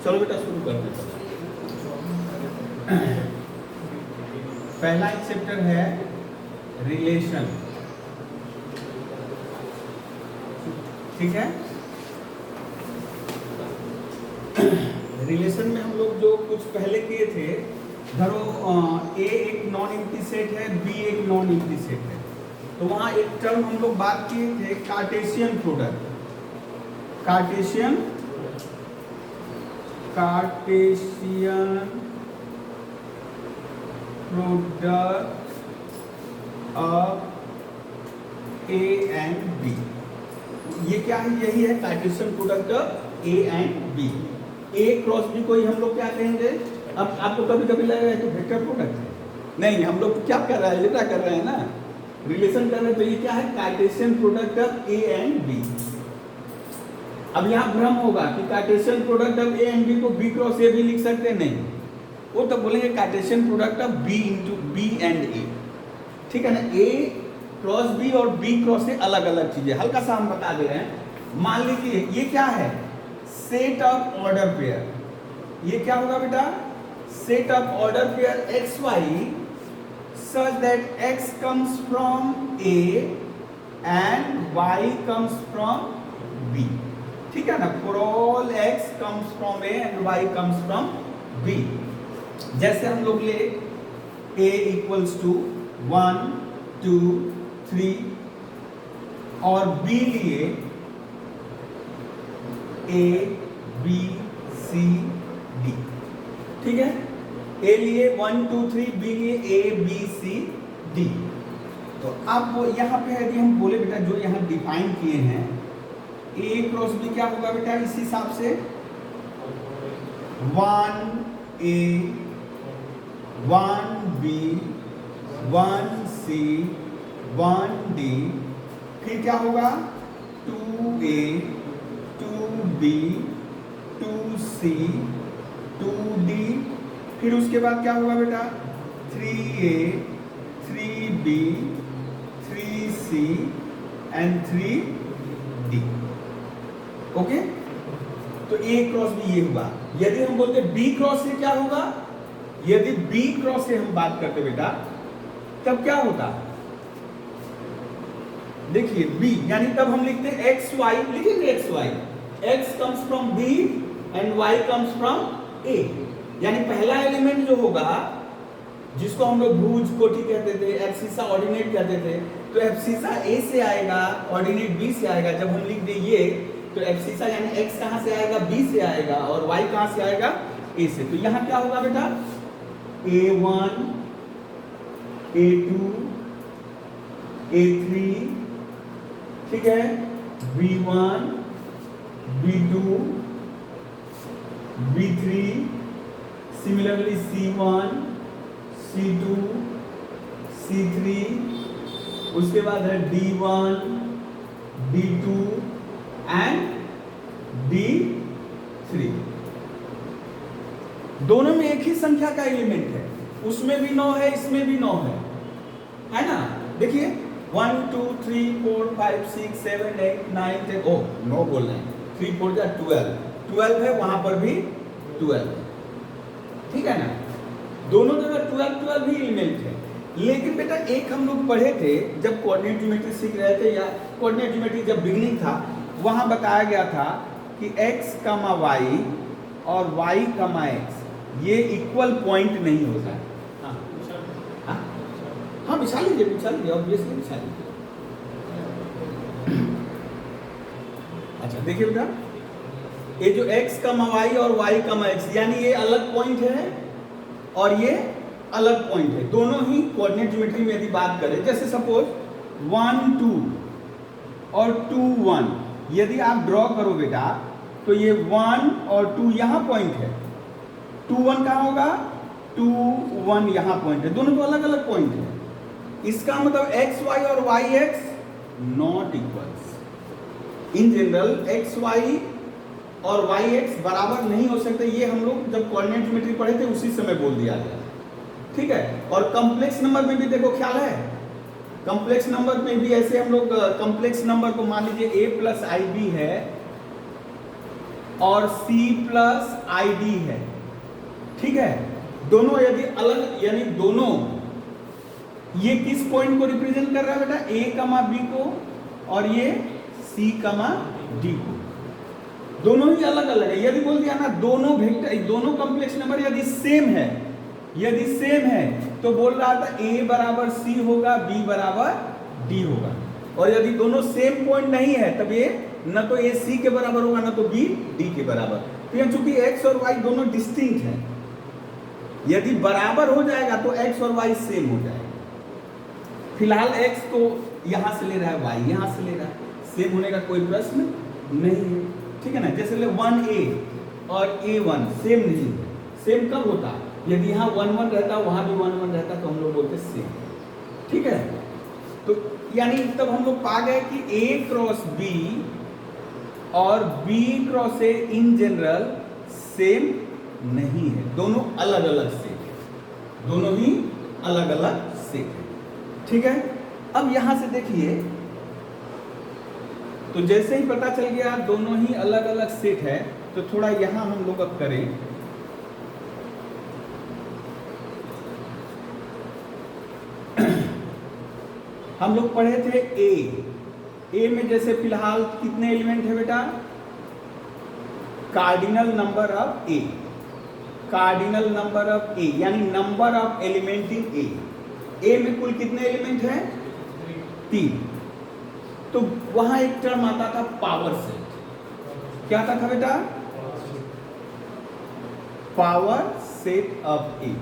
चलो बेटा शुरू करते हैं। पहला एक चैप्टर है रिलेशन, ठीक है। रिलेशन में हम लोग जो कुछ पहले किए थे, धरो ए एक नॉन एम्प्टी सेट है, बी एक नॉन एम्प्टी सेट है, तो वहां एक टर्म हम लोग बात किए थे Cartesian product. Cartesian product of A and B. ये क्या है? यही है Cartesian product of A and B. A cross B को ही हम लोग क्या कहेंगे? अब आपको कभी कभी लगेगा कि वेक्टर प्रोडक्ट है, नहीं, हम लोग क्या कर रहे हैं, लिटा कर रहे हैं ना, रिलेशन कर रहे हैं। तो ये क्या है? Cartesian product of A and B. अब यहाँ भ्रम होगा कि Cartesian product of A and B को बी क्रॉस ए भी लिख सकते हैं, नहीं, वो तो बोलेंगे Cartesian product of B into B and A, ठीक है ना। ए क्रॉस बी और बी क्रॉस ए अलग अलग चीजें, हल्का सा हम बता दे रहे हैं। मान लीजिए ये क्या है? Set of order pair. ये क्या होगा बेटा? Set of order pair x y such that x comes from A and y comes from B, ठीक है ना। for all x comes from A and y comes from B। जैसे हम लोग ले A equals to 1 2 3 और B लिए A B C D, ठीक है। ए लिए 1 2 3, बी लिए ए बी सी डी। तो अब यहाँ पे यदि हम बोले बेटा जो यहाँ डिफाइन किए हैं, ए क्रॉस बी क्या होगा बेटा? इस हिसाब से 1 ए 1 बी 1 सी 1 डी, फिर क्या होगा? 2 ए 2 बी 2 सी 2 डी, फिर उसके बाद क्या होगा बेटा? 3A 3B 3C and 3D, okay. तो A क्रॉस B ये हुआ। यदि हम बोलते B क्रॉस से क्या होगा? यदि B क्रॉस से हम बात करते बेटा, तब क्या होता? देखिए B, यानी तब हम लिखते x y, लिखेंगे x y, x comes from B and y comes from A। यानी पहला एलिमेंट जो होगा, जिसको हम लोग भुज कोटि कहते थे, एब्सिसा ऑर्डिनेट कहते थे, तो एब्सिसा ए से आएगा, ऑर्डिनेट बी से आएगा। जब हम लिख दें ये, तो एब्सिसा यानी एक्स कहां से आएगा? बी से आएगा, और वाई कहां से आएगा? ए से। तो यहां क्या होगा बेटा? A1 A2 A3, ठीक है, B1 B2 B3, similarly C1 C2 C3, उसके बाद है D1 D2 एंड D3। दोनों में एक ही संख्या का एलिमेंट है, उसमें भी 9 है, इसमें भी 9 है ना। देखिए 1 2 3 4 5 6 7 8 9 10, ओ 9 बोल रहे हैं, 3 4 जा 12 है, वहां पर भी 12, ठीक है ना। दोनों जगह 12 ही एलिमेंट है। लेकिन बेटा एक हम लोग पढ़े थे जब कोऑर्डिनेट ज्योमेट्री सीख रहे थे, या कोऑर्डिनेट ज्योमेट्री जब बिगिनिंग था, वहां बताया गया था कि x, y और y, x ये इक्वल पॉइंट नहीं होता है। हाँ बिछा लीजिए ऑब्वियसली बिछा लीजिए। अच्छा देखिए बेटा, ये जो x, y और y, x यानी ये अलग पॉइंट है और ये अलग पॉइंट है। दोनों ही कोऑर्डिनेट ज्योमेट्री में यदि बात करें, जैसे सपोज 1 2 और 2 1, यदि आप ड्रॉ करो बेटा, तो ये 1 और 2 यहाँ पॉइंट है, 2 1 कहाँ होगा? 2 1 यहाँ पॉइंट है, दोनों तो अलग अलग पॉइंट है। इसका मतलब x y और y x not equals. In general x y और y x बराबर नहीं हो सकते। ये हम लोग जब कोऑर्डिनेट ज्योमेट्री पढ़े थे उसी समय बोल दिया गया, ठीक है। और कॉम्प्लेक्स नंबर में भी देखो ख्याल है, कॉम्प्लेक्स नंबर में भी ऐसे हम लोग कॉम्प्लेक्स नंबर को मान लीजिए a प्लस IB है, और C प्लस ID है, ठीक है। दोनों यदि अलग, यानी दोनों ये किस पॉइंट को रिप्रेजेंट कर रहा है बेटा, A कमा B को, और ये C कमा D को, दोनों ही अलग अलग है। यदि बोल दिया ना दोनों वेक्टर, दोनों कॉम्प्लेक्स नंबर यदि सेम है, यदि सेम है तो बोल रहा था A बराबर C होगा, B बराबर D होगा। और यदि दोनों सेम पॉइंट नहीं है तब ये न तो A C के बराबर होगा न तो B D के बराबर। तो यहाँ चूंकि X और Y दोनों डिस्टिंक्ट हैं, यदि बराबर हो जाएगा तो X और Y सेम हो जाएगा। फिलहाल X को यहां से ले रहा है, Y यहां से ले रहा है, सेम होने का कोई प्रश्न नहीं है, ठीक है ना। जैसे ले 1A और A1 सेम नहीं है। सेम कब होता, यदि यहाँ 1 1 रहता वहां भी 1 1 रहता तो हम लोग बोलते सेम, ठीक है। तो यानी तब हम लोग पा गए कि A क्रॉस B और B cross A in general same नहीं है, दोनों अलग अलग सेट है, दोनों ही अलग अलग सेट है, ठीक है। अब यहां से देखिए, तो जैसे ही पता चल गया दोनों ही अलग अलग सेट है, तो थोड़ा यहां हम लोग अब करें। हम लोग पढ़े थे ए में जैसे फिलहाल कितने एलिमेंट है बेटा, cardinal number of A, cardinal number of A यानी number of element in A. A में कुल कितने एलिमेंट है, 3। तो वहां एक टर्म आता था पावर सेट, क्या आता था बेटा, पावर सेट ऑफ ए।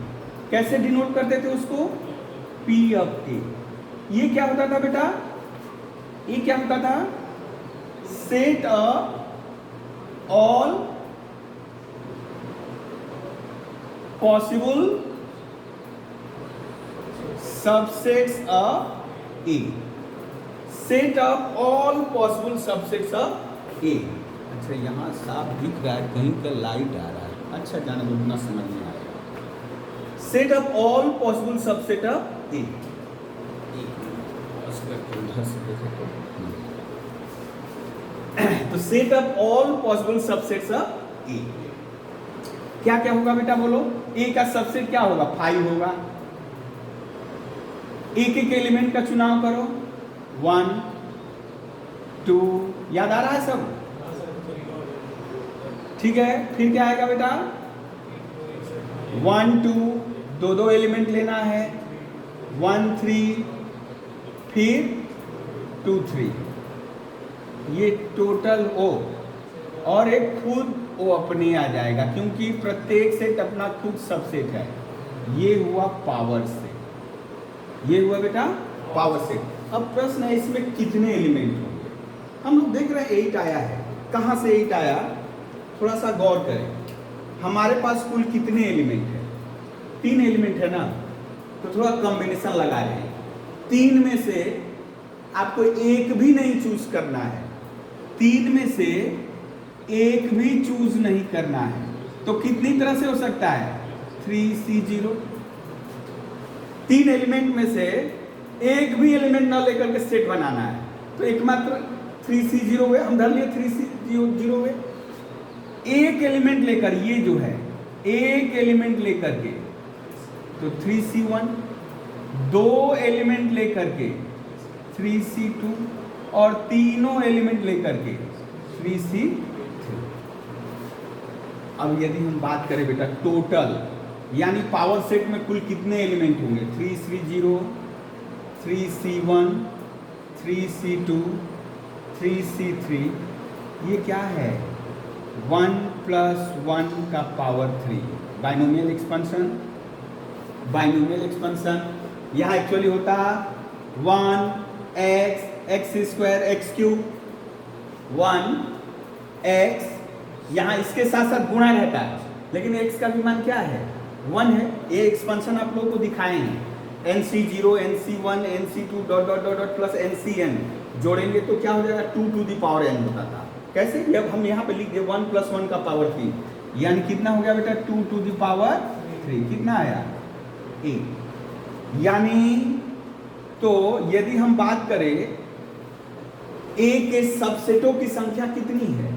कैसे डिनोट करते थे उसको, P ऑफ ए। ये क्या होता था बेटा, ये क्या होता था, set of all possible subsets of A, set of all possible subsets of A. अच्छा यहां साफ दिख रहा है, कहीं का लाइट आ रहा है, अच्छा जाने दो, ना समझ में आएगा। Set of all possible subset of A, तो set of all possible subsets of A क्या क्या होगा बेटा बोलो, ए का सबसेट क्या होगा, 5 होगा। एक एक एलिमेंट का चुनाव करो, 1 2, याद आ रहा है सब, ठीक है। फिर क्या आएगा बेटा, 1 2, दो एलिमेंट लेना है, 1 3, फिर 2 3, ये टोटल ओ, और एक खुद ओ अपने आ जाएगा, क्योंकि प्रत्येक सेट अपना खुद सबसेट है। ये हुआ पावर सेट, ये हुआ बेटा पावर सेट। अब प्रश्न है इसमें कितने एलिमेंट होंगे, हम लोग देख रहे हैं 8 आया है, कहां से 8 आया, थोड़ा सा गौर करें। हमारे पास कुल कितने एलिमेंट है, 3 एलिमेंट है ना, तो थोड़ा कॉम्बिनेशन लगा रहे हैं। 3 में से आपको एक भी नहीं चूज करना है, 3 में से एक भी चूज नहीं करना है, तो कितनी तरह से हो सकता है, 3C0। 3 एलिमेंट में से एक भी एलिमेंट ना लेकर के सेट बनाना है, तो एकमात्र 3C0 हुए, हम धर लिए 3C0 हुए। एक एलिमेंट लेकर, ये जो है एक एलिमेंट लेकर के तो 3C1, 2 एलिमेंट लेकर के 3C2, और तीनों एलिमेंट लेकर के 3C3। अब यदि हम बात करें बेटा टोटल, यानी पावर सेट में कुल कितने एलिमेंट होंगे, 3C0, 3C1, 3C2, 3C3, ये क्या है, 1 + 1 का power 3, binomial expansion. Binomial expansion यहाँ एक्चुअली होता है 1x x² x³, 1x, यहाँ इसके साथ साथ गुणा रहता है, लेकिन x का भी मान क्या है, 1 है। ये एक्सपेंशन आप लोगों को दिखाए हैं, NC0 NC1 NC2 ... plus NCN जोड़ेंगे तो क्या हो जाएगा, 2 to the power n होता था। कैसे, जब हम यहाँ पे लिख दिए 1 + 1 का पावर 3, यानी कितना हो गया बेटा, 2 to the power 3, कितना आया, 8। यानी तो यदि हम बात करें A के सबसेटों की संख्या कितनी है,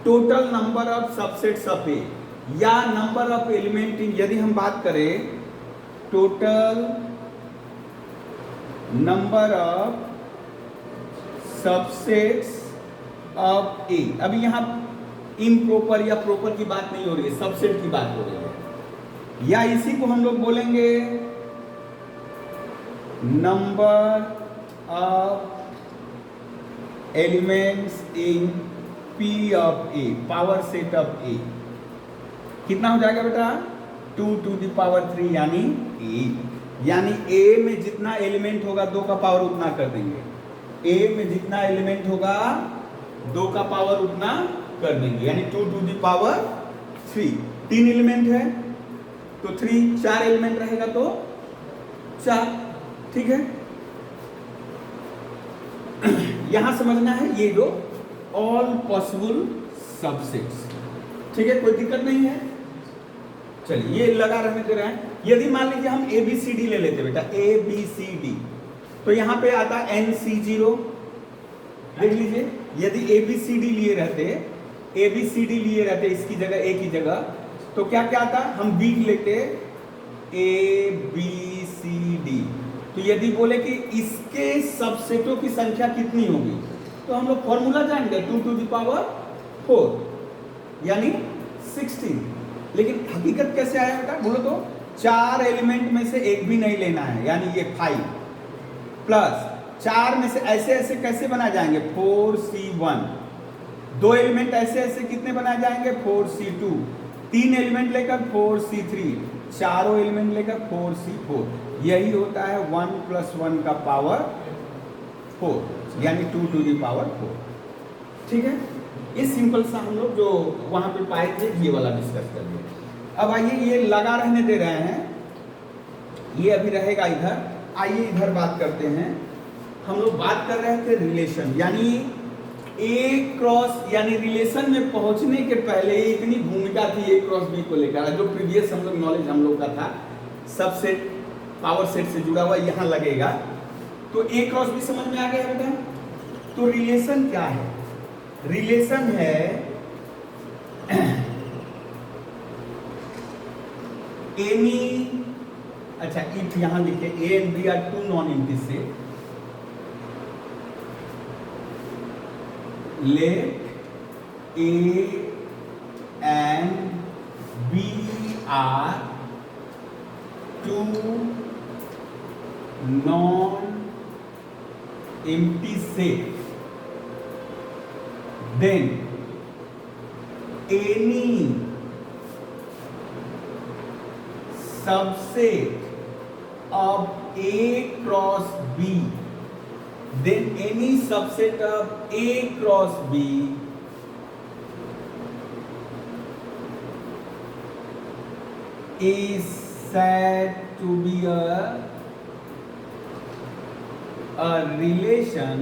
total number of subsets of A या नंबर ऑफ एलिमेंट इन, यदि हम बात करें total number of subsets of A, अभी यहां इम्प्रॉपर या प्रॉपर की बात नहीं हो रही है, सबसेट की बात हो रही है, या इसी को हम लोग बोलेंगे number of elements in P of A, power set of A. कितना हो जाएगा बेटा? 2 to the power 3 यानी ए, यानी ए में जितना एलिमेंट होगा 2 का पावर उतना कर देंगे, ए में जितना एलिमेंट होगा 2 का पावर उतना कर देंगे, यानी 2 to the power 3। 3 एलिमेंट है तो 3, 4 एलिमेंट रहेगा तो 4, ठीक है। यहां समझना है ये जो ऑल पॉसिबल सबसेट्स, ठीक है, कोई दिक्कत नहीं है। चलिए ये लगा रहने दे रहे हैं। यदि मान लीजिए हम ए बी सी डी ले लेते बेटा, ए बी सी डी, तो यहां पे आता NC0, देख लीजिए, यदि ए बी सी डी लिए रहते, ए बी सी डी लिए रहते इसकी जगह, ए की जगह, तो क्या क्या आता? हम बी लेते ए बी सी डी। तो यदि बोले कि इसके सबसेटों की संख्या कितनी होगी, तो हम लोग फॉर्मूला जानेंगे 2 to the power 4 यानी 16। लेकिन हकीकत कैसे आया बेटा बोलो तो? 4 एलिमेंट में से एक भी नहीं लेना है, यानी ये 5 प्लस 4 में से ऐसे ऐसे कैसे बना जाएंगे 4C1, 2 एलिमेंट ऐसे ऐसे कितने बनाए जाएंगे 4C2, 3 एलिमेंट लेकर 4C3, चारों एलिमेंट लेकर 4C4। यही होता है 1 + 1 का पावर 4 यानी 2 to the power 4, ठीक है। ये सिंपल सा हम लोग जो वहां पे पाए थे ये वाला डिस्कस कर लिया। अब आइए ये लगा रहने दे रहे हैं, ये अभी रहेगा इधर। आइए इधर बात करते हैं। हम लोग बात कर रहे थे रिलेशन, यानी ए क्रॉस, यानी रिलेशन में पहुंचने के पहले इतनी भूमिका थी ए क्रॉस बी को लेकर, जो प्रीवियस हम लोग नॉलेज हम लोग का था सबसेट पावर सेट से जुड़ा हुआ, यहां लगेगा। तो ए क्रॉस बी समझ में आ गया बेटा। तो रिलेशन क्या है? रिलेशन है एनी, अच्छा इफ यहां लिखे A and B are 2 non integer, let A and B are 2 non-empty sets, then any subset of A cross B, then any subset of A cross B is said to be a relation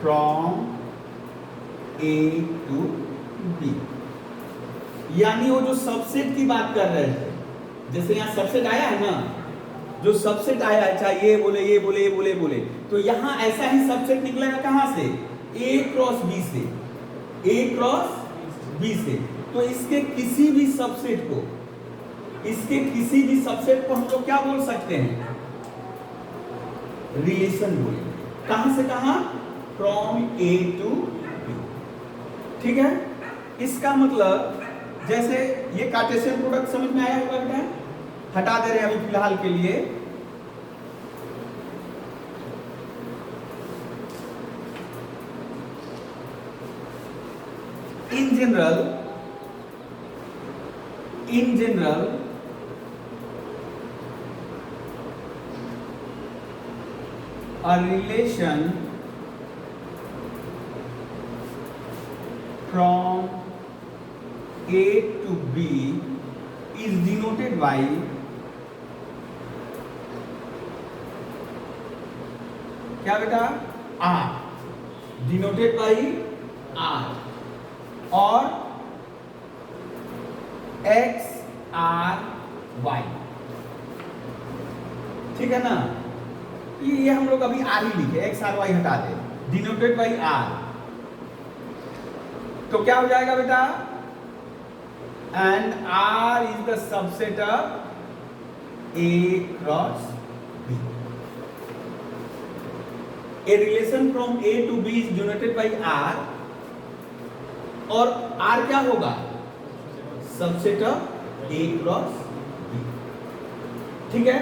from A to B। यानी वो जो subset की बात कर रहे थे, जैसे यहाँ सबसेट आया है ना, जो सबसेट आया है, चाहे ये बोले ये बोले ये बोले बोले, तो यहाँ ऐसा ही सबसेट निकलेगा कहाँ से? A क्रॉस B से, A क्रॉस B से। तो इसके किसी भी सबसेट को, इसके किसी भी सबसेट को हम लोग क्या बोल सकते हैं? रिलेशन बोलेंगे। कहां से कहां? फ्रॉम A to B, ठीक है। इसका मतलब जैसे ये कार्टेशियन प्रोडक्ट समझ में आया होगा बेटा, हटा दे रहे हैं अभी फिलहाल के लिए। In general a relation from A to B is denoted by क्या बेटा? R, denoted by R और X R Y, ठीक है ना। ये हम लोग अभी R ही लिखे, X R Y हटा दे, डिनोटेड बाई R तो क्या हो जाएगा बेटा, and R is the subset of A cross B. A relation from A to B is denoted by R, और R क्या होगा, subset of A cross B. ठीक है,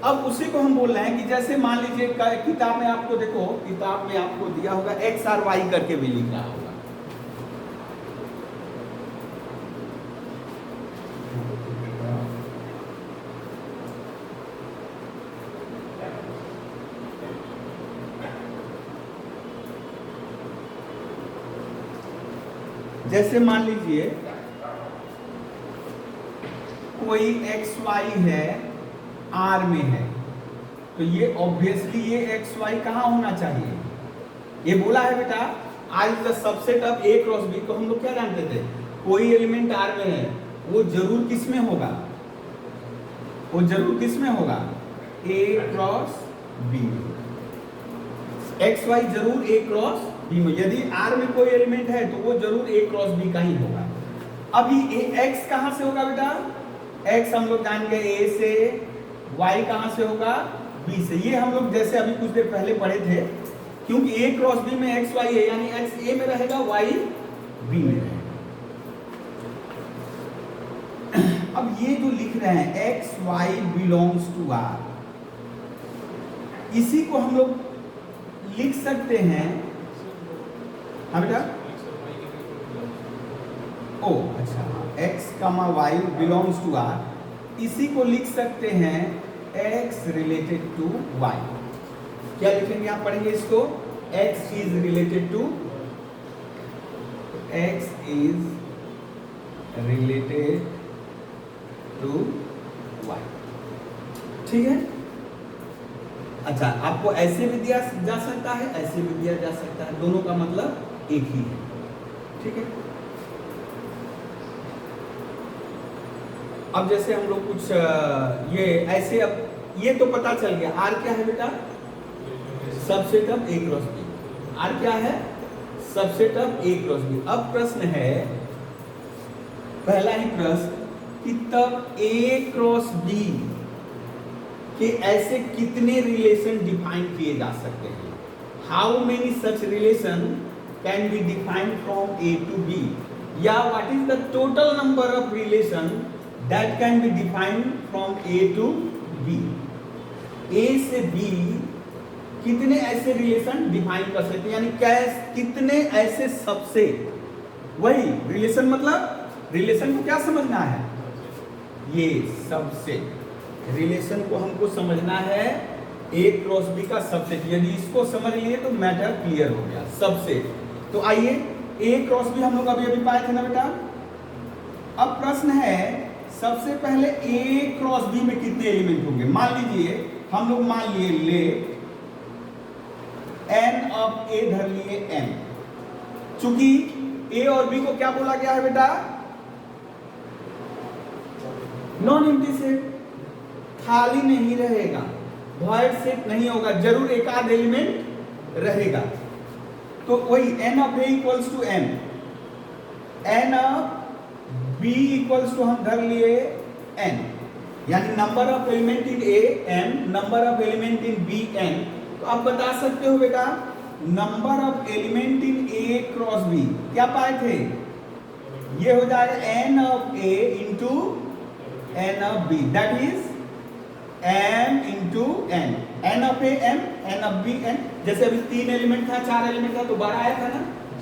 अब उसी को हम बोल रहे हैं कि जैसे मान लीजिए किताब में आपको देखो, किताब में आपको दिया होगा X और Y करके भी लिखा होगा। जैसे मान लीजिए कोई एक्स वाई है, आर में है, तो ये ऑब्वियसली ये एक्स वाई कहाँ होना चाहिए, ये बोला है बेटा R is the subset of A cross B. तो हम लोग क्या जानते थे, कोई एलिमेंट आर में है वो जरूर किस में होगा, वो जरूर किस में होगा, ए क्रॉस बी में। एक्स वाई जरूर ए क्रॉस बी में, यदि आर में कोई एलिमेंट है तो वो जरूर ए क्रॉस बी का ही होगा। अभी एक्स कहां से होगा बेटा, एक्स हम लोग जान गए ए से, वाई कहां से होगा, बी से। ये हम लोग जैसे अभी कुछ देर पहले पढ़े थे, क्योंकि ए क्रॉस बी में एक्स वाई है, यानी एक्स ए में रहेगा, वाई बी में रहेगा। अब ये जो लिख रहे हैं x y belongs to R, इसी को हम लोग लिख सकते हैं, हाँ बेटा, ओ अच्छा, x कमा वाई बिलोंग्स टू आर, इसी को लिख सकते हैं x रिलेटेड टू y। क्या लिखेंगे, आप पढ़ेंगे इसको, x is related to, x is related to y। ठीक है, अच्छा, आपको ऐसे भी दिया जा सकता है, ऐसे भी दिया जा सकता है, दोनों का मतलब एक ही है। ठीक है, अब जैसे हम लोग कुछ ये ऐसे, अब ये तो पता चल गया आर क्या है बेटा, subset of A cross B. R क्या है, subset of A cross B. अब प्रश्न है, पहला ही प्रश्न कि तब ए क्रॉस बी कि ऐसे कितने रिलेशन डिफाइन किए जा सकते हैं, how many such relation can be defined from A to B, या what is the total number of relation that can be defined from A to B. A से B कितने ऐसे रिलेशन डिफाइन कर सकते हैं, यानी कितने ऐसे सबसेट, वही रिलेशन, मतलब रिलेशन को क्या समझना है, ये सबसेट रिलेशन को हमको समझना है, ए क्रॉस बी का सबसेट। यदि इसको समझ लिए तो मैटर क्लियर हो गया, सबसेट। तो आइए, ए क्रॉस बी हम लोग अभी अभी पाए थे ना बेटा। अब प्रश्न है, सबसे पहले ए क्रॉस बी में कितने एलिमेंट होंगे। मान लीजिए हम लोग मान लिए ले एन ऑफ ए धर लिए एन, चूंकि ए और बी को क्या बोला गया है बेटा, नॉन एम्प्टी सेट, खाली नहीं रहेगा, वॉइड सेट नहीं होगा, जरूर एक आध एलिमेंट रहेगा। तो वही n of A equals to n, n of B equals to हम धर लिए एन, यानी number of element in A n, number of element in B n. तो आप बता सकते हो बेटा, number of element in A cross B क्या पाए थे, ये हो जाएगा n of A into n of B, that is m into n, n of A m, n of B n। जैसे अभी 3 एलिमेंट था, 4 एलिमेंट था, तो 12 आया था ना,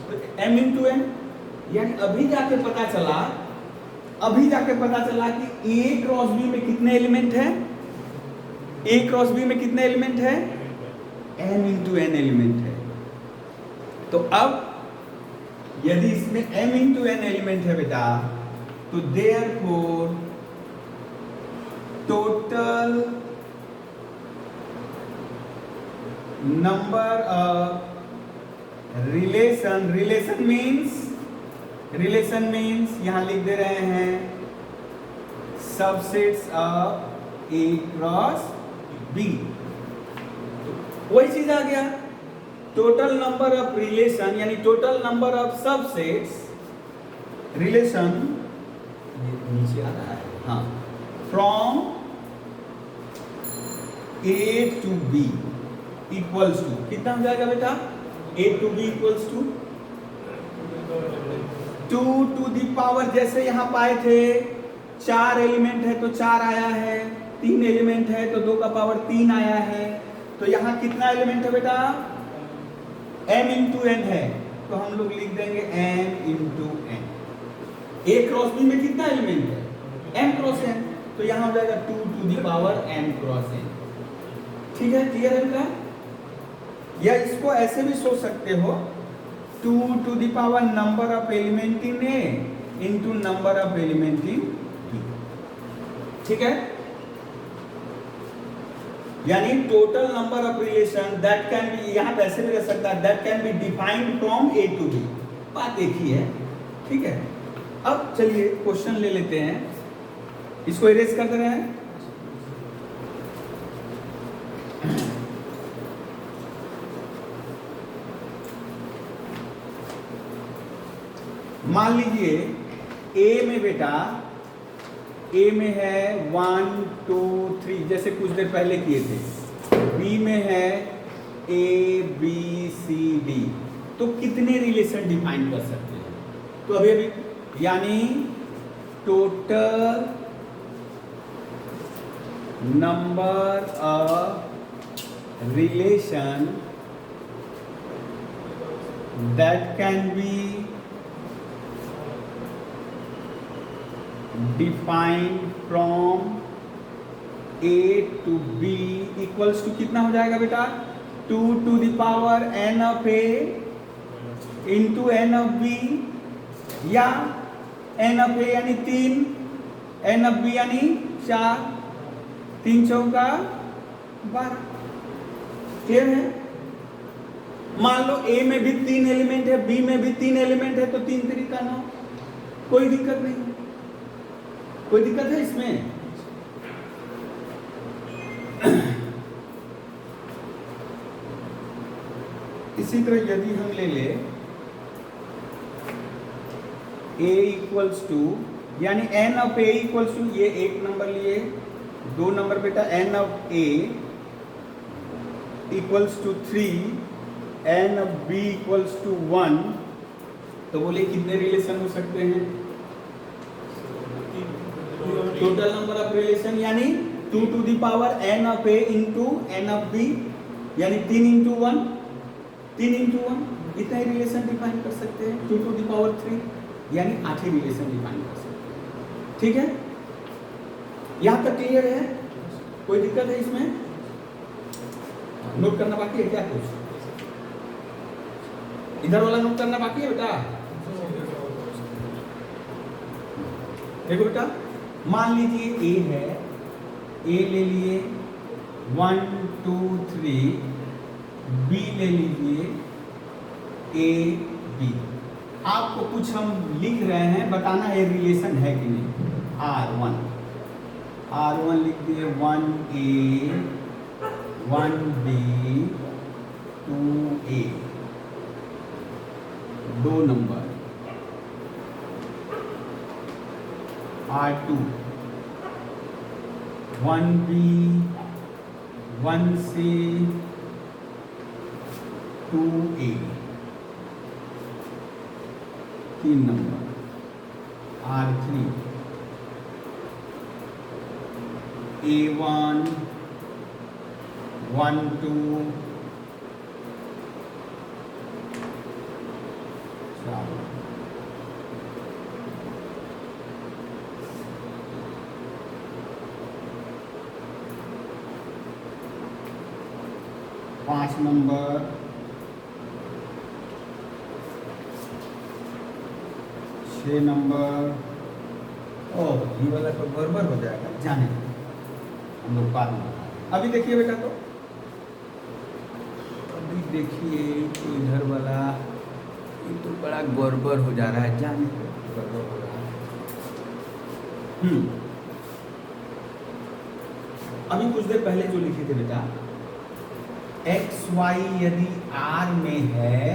तो m इंटू एन। यानी अभी जाके पता चला कि ए क्रॉस बी में कितने एलिमेंट है, ए क्रॉस बी में कितने एलिमेंट है, m इंटू एन एलिमेंट है। तो अब यदि इसमें m इंटू एन एलिमेंट है बेटा, तो therefore total number of relation means यहां लिख दे रहे हैं subsets of A cross B. वही चीज आ गया, टोटल नंबर ऑफ रिलेशन यानी total number of subsets relation नीचे आ रहा है, हाँ, from A to B equals to कितना हो जाएगा बेटा? A to B equals to 2 to the power, जैसे यहां पाए थे 4 एलिमेंट है तो 4 आया है, 3 एलिमेंट है तो 2 का पावर 3 आया है, तो यहां कितना एलिमेंट है बेटा? m इंटू n है, तो हम लोग लिख देंगे m into n। a cross b में कितना एलिमेंट है? m क्रॉस n, तो यहां हो जाएगा 2 to the power m cross n। ठीक है, क्लियर है बेटा? या इसको ऐसे भी सोच सकते हो, 2 to the power number of element in a into number of element in b। ठीक है, यानी total number of relation that can be, यहां पे ऐसे भी रह सकता है, that can be defined from A to B. बात एक ही है, ठीक है। अब चलिए क्वेश्चन ले लेते हैं, इसको इरेज कर दे रहे हैं। मान लीजिए ए में बेटा, ए में है 1 2 3 जैसे कुछ देर पहले किए थे, बी में है ए बी सी डी, तो कितने रिलेशन डिफाइन कर सकते हैं? तो अभी यानी total number of relation that can be defined from A to B equals to कितना हो जाएगा बेटा? 2 to the power n of A into n of B, या n ऑफ ए यानी 3, n ऑफ बी यानी 4, 3 चौका 12। क्लियर है? मान लो ए में भी 3 एलिमेंट है, बी में भी 3 एलिमेंट है, तो 3 3 का 9, कोई दिक्कत नहीं है। कोई दिक्कत है इसमें? इसी तरह यदि हम ले ले a इक्वल्स टू, यानी n of a equals to, ये 1 नंबर लिए, 2 नंबर बेटा n of a equals to 3, n of b equals to 1, तो बोले कितने रिलेशन हो सकते हैं? टोटल नंबर ऑफ रिलेशन यानी 2 to the power n of a into n of b, यानी 3 इंटू 1, 3 इंटू 1, इतना ही रिलेशन डिफाइन कर सकते हैं। 2 टू दी पावर 3 यानी 8 ही रिलेशन डिफाइन कर सकते हैं। ठीक है, यहां तक क्लियर है? कोई दिक्कत है इसमें? नोट करना बाकी है क्या कुछ? इधर वाला नोट करना बाकी है बेटा? देखो बेटा, मान लीजिए ए है, ए ले लिए 1 2 3, बी ले लीजिए ए बी। आपको कुछ हम लिख रहे हैं, बताना है रिलेशन है कि नहीं। R1 लिख दिए, 1A 1B 2A, 2 नंबर। R2 1B 1C 2A, 3 नंबर। R3 A1 1 2 4, 5 नंबर। 6 नंबर। ओह, ये वाला तो गड़बड़ हो जाएगा, जाने हम लोग बाद में। अभी देखिए बेटा, तो अभी देखिए तो इधर वाला ये तो बड़ा गड़बड़ हो जा रहा है, जाने गड़बड़ हो रहा है। अभी कुछ देर पहले जो लिखे थे बेटा, x y यदि R में है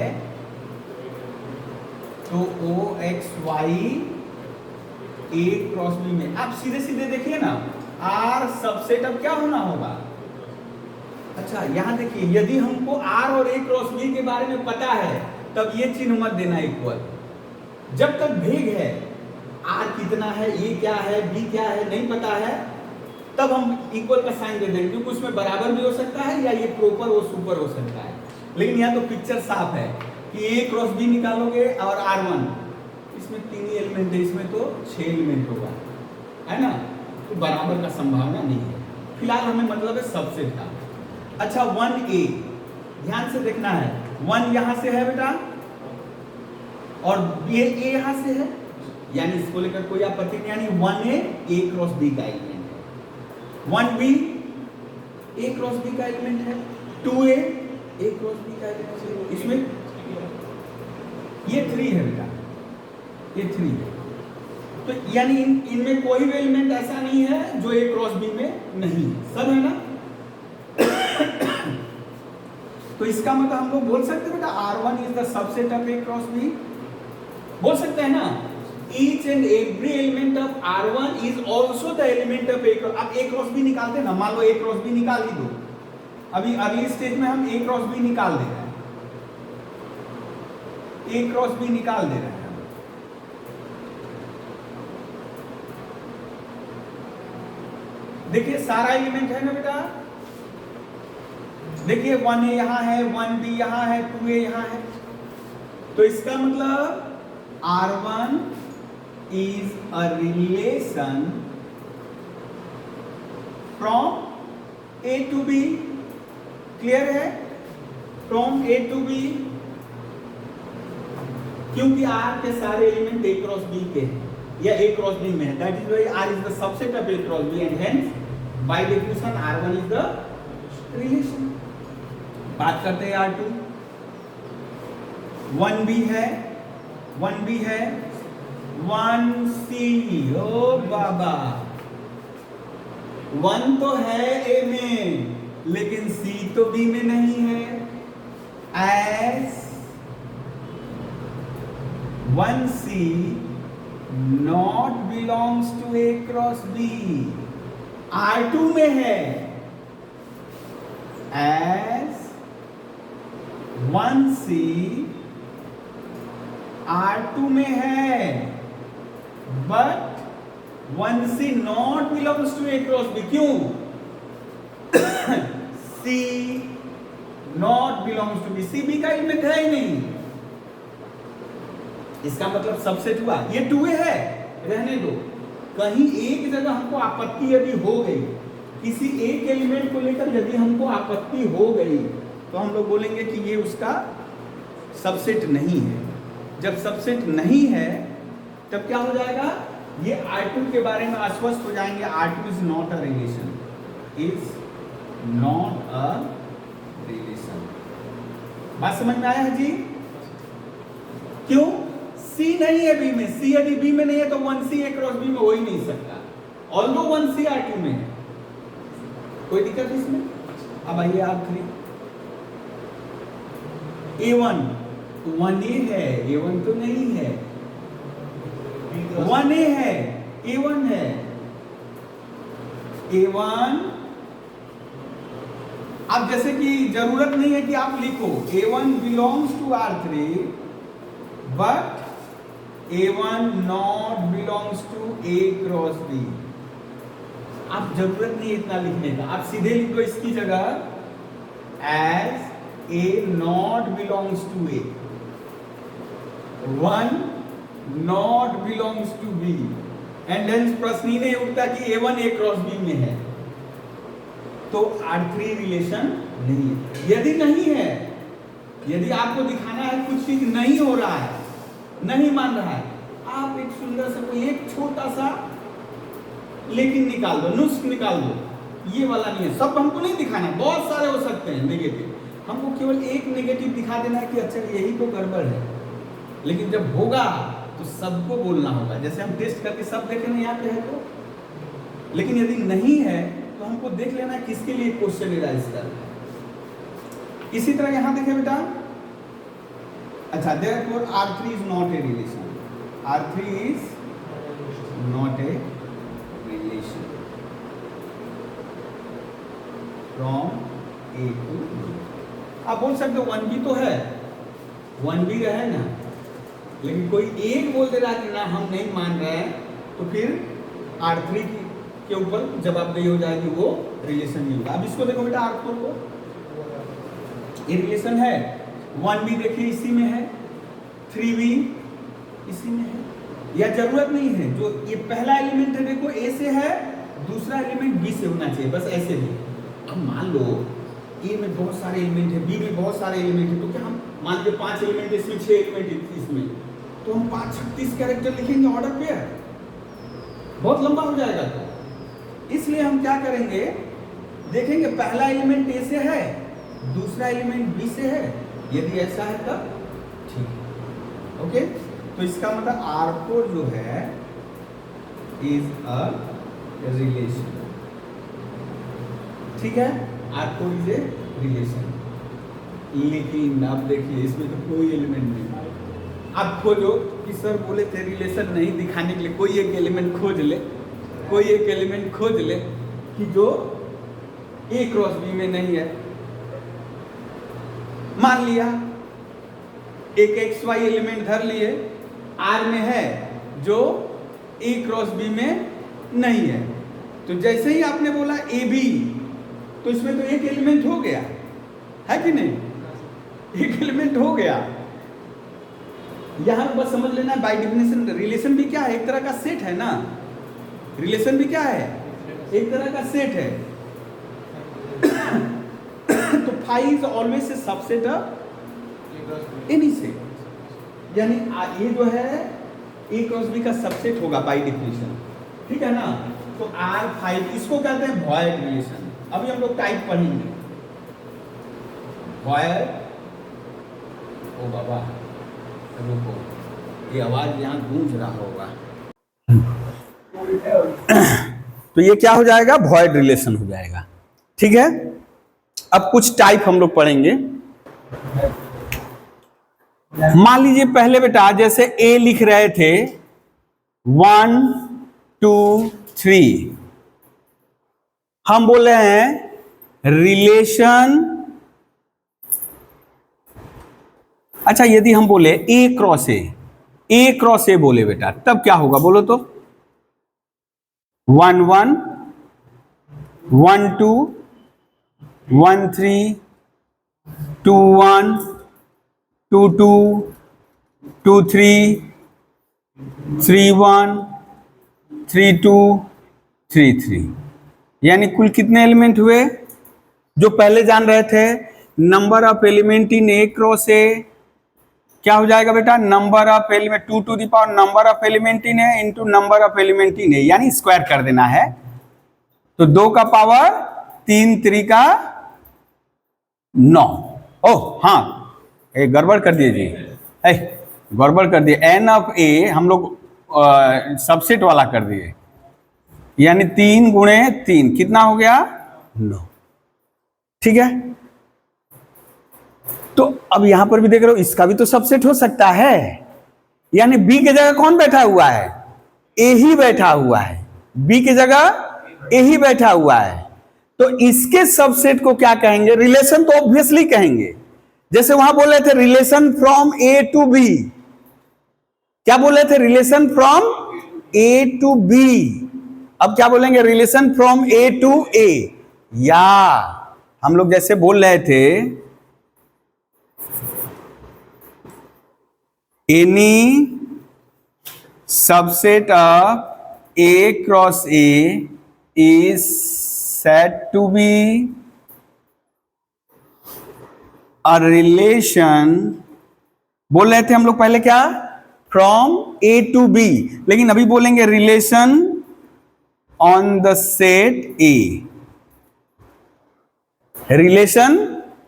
तो ओ एक्स वाई ए क्रॉस बी में आप सीधे सीधे देखिए ना, आर सबसेट अब क्या होना होगा। अच्छा यहां देखिए, यदि हमको आर और ए क्रॉस बी के बारे में पता है तब ये चिन्ह मत देना इक्वल। जब तक भेद है, आर कितना है, ए क्या है, बी क्या है नहीं पता है, तब हम इक्वल का साइन दे देंगे, क्योंकि उसमें बराबर भी हो सकता है या ये प्रॉपर और सुपर हो सकता है। लेकिन यहाँ तो पिक्चर साफ है कि ए क्रॉस बी निकालोगे और R1, इसमें 3 ही एलिमेंट है, इसमें तो 6 एलिमेंट होगा, है ना, तो बराबर का संभावना नहीं है। फिलहाल हमें मतलब है सबसेट का। अच्छा 1A, ध्यान से देखना है, 1 यहां से है बेटा और ये A यहां से है, यानी इसको लेकर कोई आपत्ति नहीं, यानी 1A A क्रॉस B का एलिमेंट है, 1B A क्रॉस B का एलिमेंट है, 2A A क्रॉस B का एलिमेंट है, इसमें ये 3 है बेटा, ये 3 है, तो यानी इनमें कोई भी एलिमेंट ऐसा नहीं है जो A क्रॉस B में नहीं है, सब है ना। तो इसका मतलब हम लोग बोल सकते हैं बेटा R1 is the subset of A cross B, बोल सकते हैं ना। Each and every element of R1 is also the element of A cross. अब A क्रॉस B निकालते हैं ना, मान लो A क्रॉस B निकाल ही दो, अभी अगली स्टेज में हम A क्रॉस B निकाल दे रहे हैं, A क्रॉस B निकाल दे रहे हैं। देखिए सारा एलिमेंट है ना बेटा, देखिए 1A यहां है, 1B यहां है, 2A यहां है, तो इसका मतलब R1 is a relation from A to B, clear है, from A to B, क्योंकि R के सारे एलिमेंट A क्रॉस B के हैं या A क्रॉस B में है, that is why R is the subset of A cross B and hence by definition R1 is the relation। बात करते हैं R2, 1B है, 1B है, 1C, ओ बाबा 1 तो है A में लेकिन C तो B में नहीं है, as 1C not belongs to A cross B, R2 में है, as 1C R2 में है, but 1C not belongs to A cross B, क्यों? C not belongs to B, C B का एलिमेंट है ही नहीं, इसका मतलब सबसेट हुआ। ये 2A है, रहने दो, कहीं एक जगह हमको आपत्ति यदि हो गई, किसी एक एलिमेंट को लेकर यदि हमको आपत्ति हो गई, तो हम लोग बोलेंगे कि ये उसका सबसेट नहीं है। जब सबसेट नहीं है तब क्या हो जाएगा, ये R2 के बारे में आश्वस्त हो जाएंगे, R2 is not a relation, is not a relation. बात समझ में आया है जी? क्यों? C नहीं है B में, C यदि B में नहीं है तो 1C A क्रॉस B में हो ही नहीं सकता, ऑल्दो 1C R2 में है, कोई दिक्कत इसमें? अब आइए R3, A1 तो 1A है, A1 तो नहीं है, 1A है, A1 है, A1, अब जैसे कि जरूरत नहीं है कि आप लिखो A1 belongs to R3 but A1 not belongs to A cross B, आप जरूरत नहीं इतना लिखने का, आप सीधे लिख दो इसकी जगह as A not belongs to A, 1 not belongs to B, and hence प्रश्न ही नहीं उठता कि A1 A क्रॉस B में है, तो R3 रिलेशन नहीं है। यदि नहीं है, यदि आपको दिखाना है कुछ चीज नहीं हो रहा है, नहीं मान रहा है, आप एक सुंदर सा कोई एक छोटा सा लेकिन निकाल दो, नुस्ख निकाल दो, ये वाला नहीं है, सब हमको नहीं दिखाना, बहुत सारे हो सकते हैं नेगेटिव, हमको केवल एक नेगेटिव दिखा देना है कि अच्छा यही तो गड़बड़ है। लेकिन जब होगा तो सबको बोलना होगा, जैसे हम टेस्ट करके सब देखे नहीं आते हैं तो, लेकिन यदि नहीं है तो हमको देख लेना है किसके लिए क्वेश्चन एराइज कर रहा है। इसी तरह यहां देखें बेटा, अच्छा, therefore R3 is not a relation. R3 is not a relation from A to B. आप बोल सकते हो 1B तो है, 1B है ना, लेकिन कोई एक बोल दे रहा है कि ना हम नहीं मान रहे हैं, तो फिर R3 के ऊपर जवाबदेही हो जाएगी, वो रिलेशन नहीं होगा। अब इसको देखो बेटा, R4 को ये रिलेशन है, 1B देखिए इसी में है, 3B इसी में है, या जरूरत नहीं है, जो ये पहला एलिमेंट है देखो A से है, दूसरा एलिमेंट B से होना चाहिए, बस ऐसे भी। अब मान लो A में बहुत सारे एलिमेंट है, B में बहुत सारे एलिमेंट है, तो क्या हम मान के 5 एलिमेंट इसमें, 6 एलिमेंट इसमें, तो हम 536 कैरेक्टर लिखेंगे ऑर्डर पे, बहुत लंबा हो जाएगा। तो इसलिए हम क्या करेंगे, देखेंगे पहला एलिमेंट A से है, दूसरा एलिमेंट B से है, यदि ऐसा है तब ठीक है। ओके, तो इसका मतलब R4 जो है इज अ रिलेशन, ठीक है, R4 इज ए रिलेशन। लेकिन अब देखिए इसमें तो कोई एलिमेंट नहीं। आप खोजो कि सर बोले थे रिलेशन नहीं दिखाने के लिए, कोई एक एलिमेंट खोज ले, कोई एक एलिमेंट खोज ले कि जो A क्रॉस B में नहीं है। मान लिया एक XY एलिमेंट धर लिए, R में है, जो A क्रॉस B में नहीं है, तो जैसे ही आपने बोला AB, तो इसमें तो एक एलिमेंट हो गया है कि नहीं, एक एलिमेंट हो गया। यहां बस समझ लेना, बाय डेफिनेशन रिलेशन भी क्या है, एक तरह का सेट है ना, रिलेशन भी क्या है, एक तरह का सेट है। तो phi is always a subset of any set, यानी ये जो है A क्रॉस B का सबसेट होगा बाय डेफिनेशन, ठीक है ना। तो R5 इसको कहते हैं वॉयड रिलेशन। अभी हम लोग टाइप पढ़ेंगे वॉयड। ओ बाबा रुको, ये आवाज यहाँ गूंज रहा होगा। तो ये क्या हो जाएगा, वॉयड रिलेशन हो जाएगा, ठीक है। अब कुछ टाइप हम लोग पढ़ेंगे। मान लीजिए पहले बेटा जैसे A लिख रहे थे 1 2 3, हम बोल रहे हैं रिलेशन। अच्छा, यदि हम बोले A क्रॉस A बोले बेटा, तब क्या होगा बोलो तो, 1 1 1 2 1 3 2 1 2 2 2 3 3 1 3 2 3 3, यानी कुल कितने एलिमेंट हुए जो पहले जान रहे थे। Number of element in A cross A क्या हो जाएगा बेटा, number of element 2 to the power number of element in A into number of element in A, यानी स्क्वायर कर देना है। तो 2 का पावर 3 3 का 9। ओह हाँ, गड़बड़ कर दिए जी, गड़बड़ कर दिए, एन ऑफ A हम लोग सबसेट वाला कर दिए, यानी 3 गुणे 3 कितना हो गया 9, ठीक है। तो अब यहां पर भी देख रहे हो, इसका भी तो सबसेट हो सकता है, यानी B की जगह कौन बैठा हुआ है, A ही बैठा हुआ है, B की जगह A ही बैठा हुआ है। तो इसके सबसेट को क्या कहेंगे, रिलेशन तो ऑब्वियसली कहेंगे। जैसे वहां बोले थे relation from A to B, क्या बोले थे, relation from A to B। अब क्या बोलेंगे, relation from A to A, या हम लोग जैसे बोल रहे थे any subset of A cross A is said to be a relation, बोल रहे थे हम लोग पहले क्या, from A to B, लेकिन अभी बोलेंगे relation on the set A, relation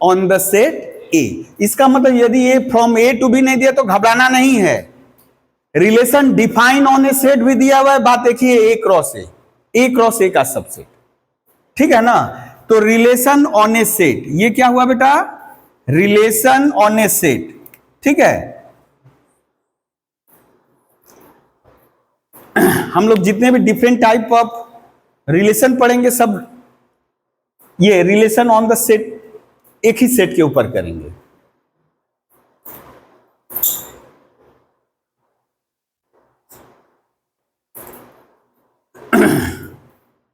on the set A। इसका मतलब यदि ये from A to B नहीं दिया तो घबराना नहीं है, relation define on A set भी दिया हुआ है। बात देखिए A क्रॉस A का सबसेट, ठीक है ना। तो रिलेशन ऑन ए सेट, ये क्या हुआ बेटा, रिलेशन ऑन ए सेट, ठीक है, हम लोग जितने भी डिफरेंट टाइप ऑफ रिलेशन पढ़ेंगे सब ये रिलेशन ऑन द सेट एक ही सेट के ऊपर करेंगे।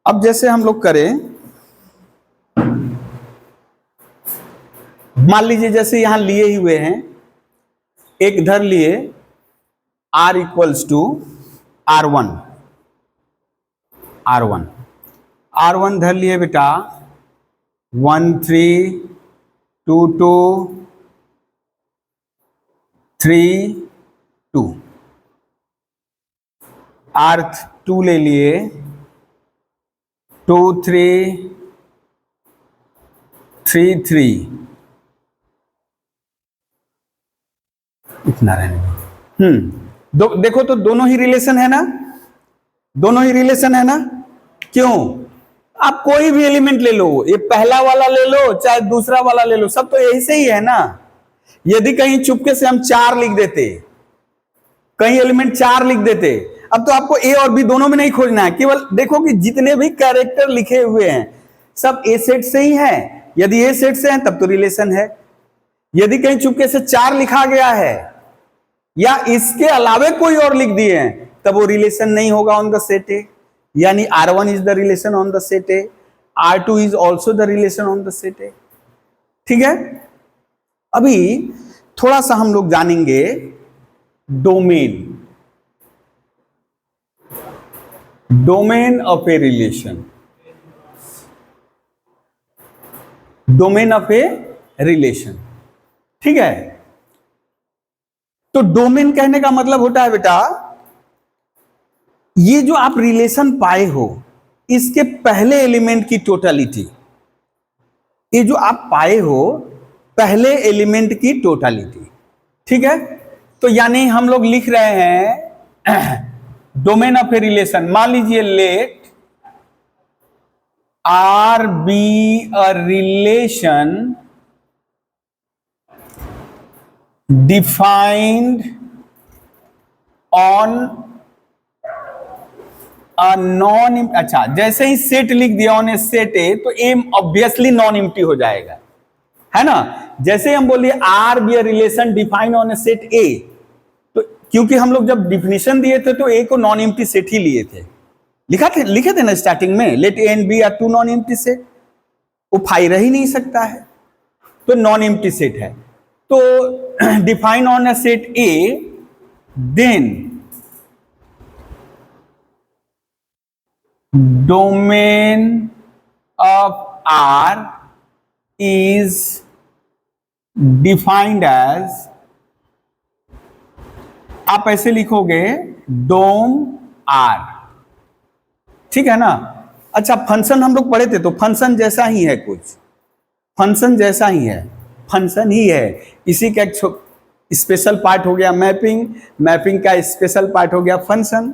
अब जैसे हम लोग करें, मान लीजिए जैसे यहां लिए ही हुए हैं, एक धर लिए r equals to r1, r1 धर लिए बेटा 1 3 2 2 3 2, r2 ले लिए 2 3 3 3, इतना रहने दो। देखो तो दोनों ही रिलेशन है ना, दोनों ही रिलेशन है ना। क्यों? आप कोई भी एलिमेंट ले लो, ये पहला वाला ले लो चाहे दूसरा वाला ले लो, सब तो यही से ही है ना। यदि कहीं चुपके से हम 4 लिख देते, कहीं एलिमेंट 4 लिख देते, अब तो आपको ए और बी दोनों में नहीं खोजना है, केवल देखो कि जितने भी कैरेक्टर लिखे हुए हैं सब ए सेट से ही हैं। यदि ए सेट से हैं तब तो रिलेशन है। यदि कहीं चुपके से 4 लिखा गया है या इसके अलावे कोई और लिख दिए हैं तब वो रिलेशन नहीं होगा ऑन द सेट ए। यानी R1 is the relation on the set A, R2 is also the relation on the set ए। ठीक है, अभी थोड़ा सा हम लोग जानेंगे domain of a relation, domain of a relation. ठीक है, तो डोमेन कहने का मतलब होता है बेटा, ये जो आप रिलेशन पाए हो इसके पहले एलिमेंट की टोटलिटी, ये जो आप पाए हो पहले एलिमेंट की टोटलिटी। ठीक है, तो यानी हम लोग लिख रहे हैं डोमेन ऑफ ए रिलेशन। मान लीजिए let R be a relation defined on non, अच्छा जैसे ही सेट लिख दिया ऑन ए सेट ए तो ए ऑब्वियसली नॉन एम्प्टी हो जाएगा, है ना। जैसे हम बोलिए are be a relation define on A set ए, तो क्योंकि हम लोग जब डिफिनेशन दिए थे तो ए को नॉन एम्प्टी सेट ही लिए थे, लिखे थे ना स्टार्टिंग में, let A and B are two non empty set, वो फाई रह ही नहीं सकता है तो नॉन एम्प्टी सेट है। तो define on A set A, then domain of R is defined as, आप ऐसे लिखोगे डोम R। ठीक है ना। अच्छा, फंक्शन हम लोग पढ़े थे तो फंक्शन जैसा ही है, कुछ फंक्शन जैसा ही है, फंक्शन ही है। इसी का एक स्पेशल पार्ट हो गया मैपिंग, मैपिंग का स्पेशल पार्ट हो गया फंक्शन।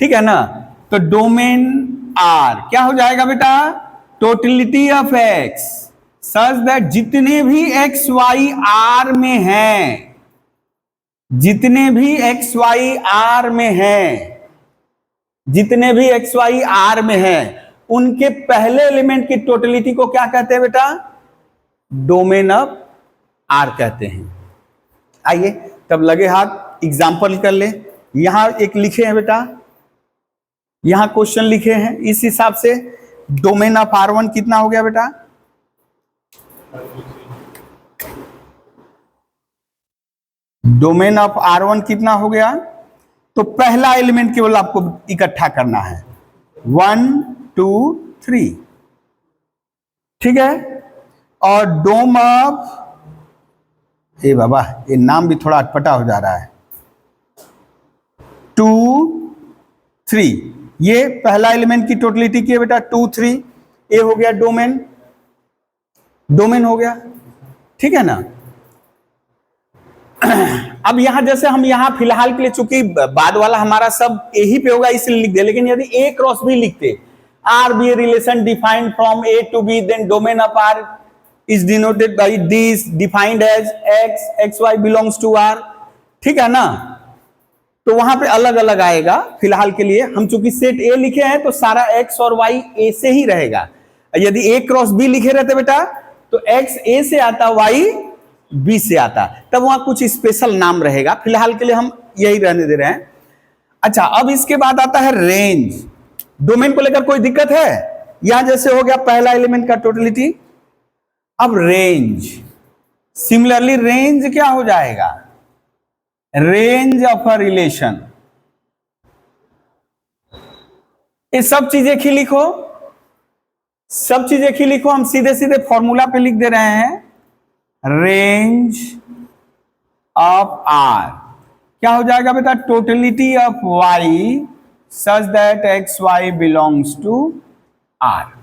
ठीक है ना। तो डोमेन आर क्या हो जाएगा बेटा, totality of x such that जितने भी एक्स वाई आर में हैं, जितने भी एक्स वाई आर में हैं, जितने भी एक्स वाई आर में हैं, उनके पहले एलिमेंट की टोटलिटी को क्या कहते हैं बेटा, डोमेन ऑफ आर कहते हैं। आइए तब लगे हाथ एग्जाम्पल कर ले। यहां एक लिखे हैं बेटा, यहां क्वेश्चन लिखे हैं, इस हिसाब से डोमेन ऑफ R1 कितना हो गया बेटा, डोमेन ऑफ R1 कितना हो गया। तो पहला एलिमेंट केवल आपको इकट्ठा करना है 1 2 3। ठीक है, और डोम ऑफ, ए बाबा ये नाम भी थोड़ा अटपटा हो जा रहा है, 2 3, ये पहला एलिमेंट की टोटलिटी की है बेटा 2 3, ए हो गया डोमेन, डोमेन हो गया। ठीक है ना। अब यहां जैसे हम यहां फिलहाल के लिए, चूंकि बाद वाला हमारा सब ए ही पे होगा इसलिए लिख दे, लेकिन यदि ए क्रॉस बी लिखते, R be a relation defined from A to B, then domain of R is denoted by this, defined as x, x y belongs to R, ठीक है ना। तो वहां पे अलग अलग आएगा। फिलहाल के लिए हम चूंकि सेट ए लिखे हैं तो सारा एक्स और वाई ए से ही रहेगा। यदि ए क्रॉस बी लिखे रहते बेटा तो एक्स ए से आता, वाई बी से आता, तब वहां कुछ स्पेशल नाम रहेगा। फिलहाल के लिए हम यही रहने दे रहे हैं। अच्छा, अब इसके बाद आता है रेंज। डोमेन को लेकर कोई दिक्कत है? यहां जैसे हो गया पहला एलिमेंट का टोटलिटी। अब रेंज, सिमिलरली रेंज क्या हो जाएगा? Range of a relation. ये सब चीज एक ही लिखो, सब चीज एक ही लिखो। हम सीधे सीधे फॉर्मूला पे लिख दे रहे हैं। रेंज ऑफ आर क्या हो जाएगा बेटा? Totality of y such that x y belongs to R.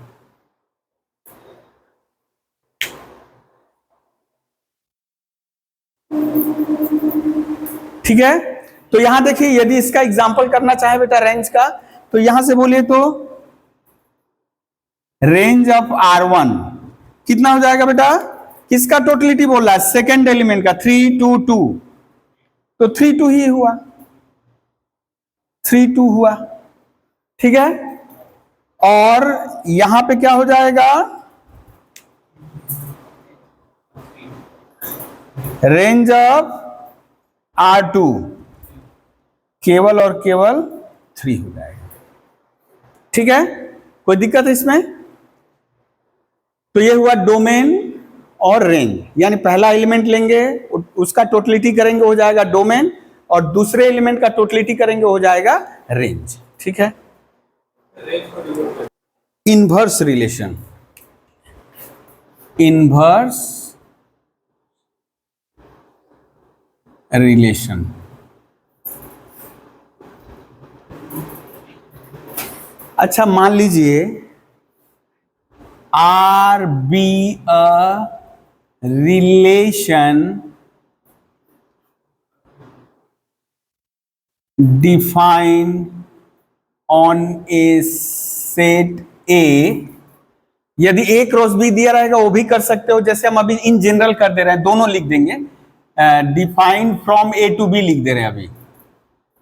ठीक है, तो यहां देखिए, यदि इसका एग्जांपल करना चाहे बेटा रेंज का, तो यहां से बोलिए तो रेंज ऑफ R1 कितना हो जाएगा बेटा? किसका टोटलिटी बोल रहा है? सेकेंड एलिमेंट का, 3 2 2, तो 3 2 ही हुआ, 3 2 हुआ। ठीक है, और यहां पे क्या हो जाएगा? रेंज ऑफ R2 केवल और केवल 3 हो जाएगा। ठीक है, कोई दिक्कत है इसमें? तो ये हुआ डोमेन और रेंज, यानी पहला एलिमेंट लेंगे उसका टोटलिटी करेंगे हो जाएगा डोमेन, और दूसरे एलिमेंट का टोटलिटी करेंगे हो जाएगा रेंज। ठीक है, इनवर्स रिलेशन, इनवर्स रिलेशन। अच्छा, मान लीजिए are be a relation defined on A set ए। यदि ए क्रॉस बी दिया रहेगा वो भी कर सकते हो, जैसे हम अभी इन जनरल कर दे रहे हैं, दोनों लिख देंगे। Defined from A to B लिख दे रहे हैं अभी,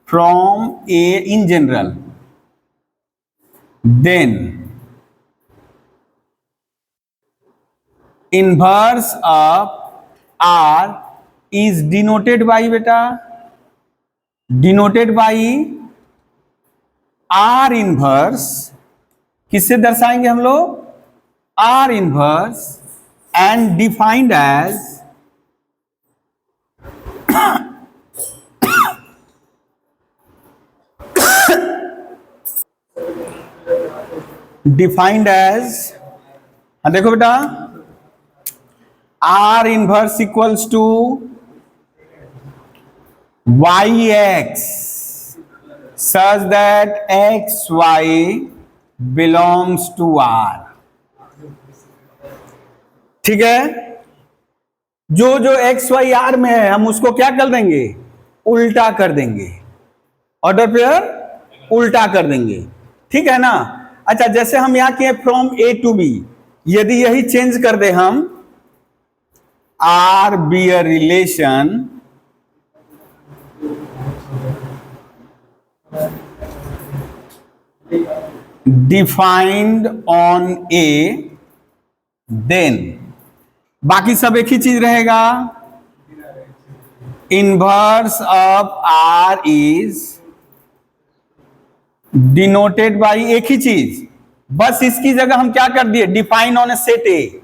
from A in general, then inverse of R is denoted by बेटा, डिनोटेड बाई आर इनवर्स। किससे दर्शाएंगे हम लोग? R inverse, and defined as defined as, देखो बेटा, R inverse equals to y x such that x y belongs to R. ठीक है, जो जो एक्स वाई आर में है हम उसको क्या कर देंगे? उल्टा कर देंगे, ऑर्डर पेयर उल्टा कर देंगे। ठीक है ना। अच्छा, जैसे हम यहां किए फ्रॉम ए टू बी, यदि यही चेंज कर दे हम, R be a relation defined on A, then बाकी सब एक ही चीज रहेगा। Inverse of R is denoted by, एक ही चीज, बस इसकी जगह हम क्या कर दिए? डिफाइन ऑन ए सेट ए।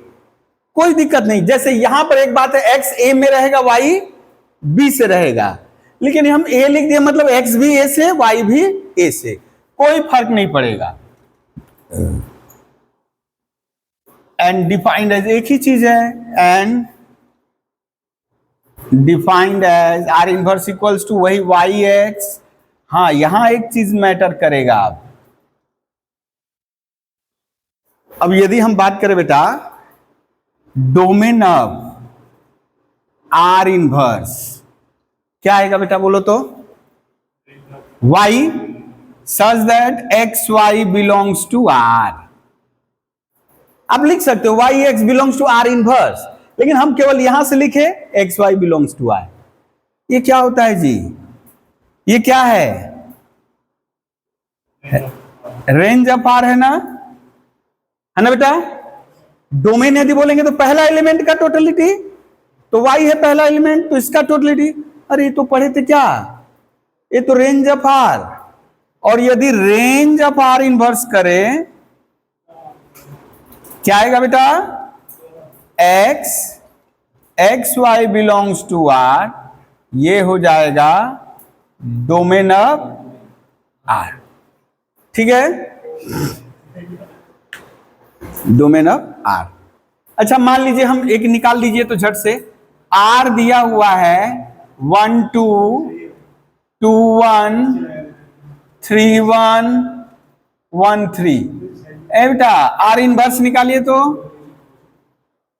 कोई दिक्कत नहीं। जैसे यहां पर एक बात है, एक्स ए में रहेगा, वाई बी से रहेगा, लेकिन हम ए लिख दिए मतलब एक्स भी ए से, वाई भी ए से, कोई फर्क नहीं पड़ेगा। एंड डिफाइंड एज, एक ही चीज है, and defined as R inverse equals to वही वाई एक्स। हाँ, यहां एक चीज मैटर करेगा। अब यदि हम बात करें बेटा डोमेन ऑफ आर इनवर्स, क्या आएगा बेटा बोलो तो? Y such that x y belongs to R. आप लिख सकते हो y x belongs to R inverse, लेकिन हम केवल यहां से लिखे x y belongs to R. ये क्या होता है जी? ये क्या है? रेंज ऑफ आर है ना बेटा? डोमेन यदि बोलेंगे तो पहला एलिमेंट का टोटलिटी, तो वाई है पहला एलिमेंट, तो इसका टोटलिटी। अरे ये तो पढ़े थे क्या? ये तो रेंज ऑफ आर, और यदि रेंज ऑफ आर इनवर्स करें क्या आएगा बेटा? X x y belongs to R, ये हो जाएगा डोमेन ऑफ आर। ठीक है, डोमेन ऑफ आर। अच्छा मान लीजिए हम एक निकाल लीजिए तो झट से, आर दिया हुआ है 1 2 2 1 3 1 1 3। ए बेटा आर इनवर्स निकालिए, तो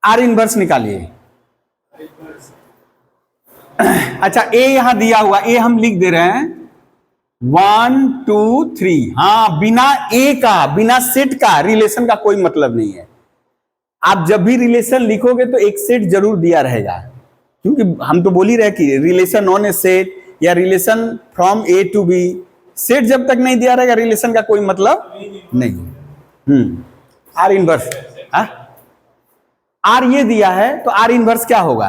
आर इनवर्स निकालिए। अच्छा ए यहां दिया हुआ, ए हम लिख दे रहे हैं 1 2 3। हाँ, बिना ए का, बिना सेट का रिलेशन का कोई मतलब नहीं है। आप जब भी रिलेशन लिखोगे तो एक सेट जरूर दिया रहेगा, क्योंकि हम तो बोल ही रहे कि रिलेशन ऑन ए सेट या relation from A to B, set जब तक नहीं दिया रहेगा रिलेशन का कोई मतलब नहीं। आर इनवर्स, आर ये दिया है तो आर इनवर्स क्या होगा?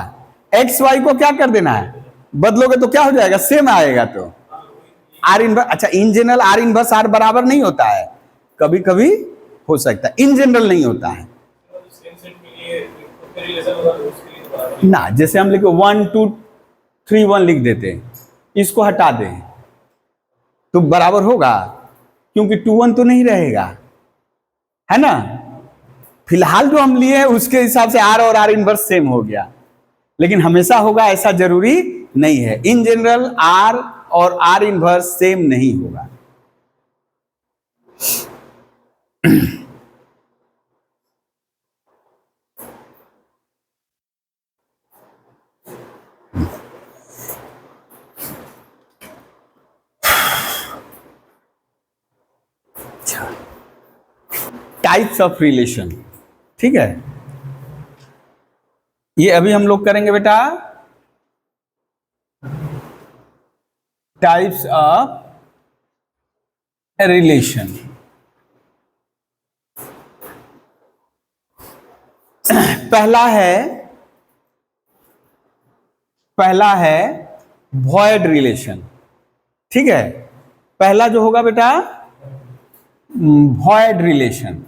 एक्स वाई को क्या कर देना है, बदलोगे तो क्या हो जाएगा? सेम आएगा। तो आर इनवर्स, अच्छा in general R inverse R बराबर नहीं होता है, कभी कभी हो सकता है, इन जनरल नहीं होता है ना। जैसे हम लिखे 1 2 3 1 लिख देते, इसको हटा दें तो बराबर होगा, क्योंकि 2 1 तो नहीं रहेगा, है ना। फिलहाल जो हम लिए उसके हिसाब से आर और आर इनवर्स सेम हो गया, लेकिन हमेशा होगा ऐसा जरूरी नहीं है। इन जनरल आर और आर इनवर्स सेम नहीं होगा। टाइप्स ऑफ रिलेशन, ठीक है, ये अभी हम लोग करेंगे बेटा। टाइप्स ऑफ रिलेशन, पहला है वॉइड रिलेशन। ठीक है, पहला जो होगा बेटा वॉइड रिलेशन।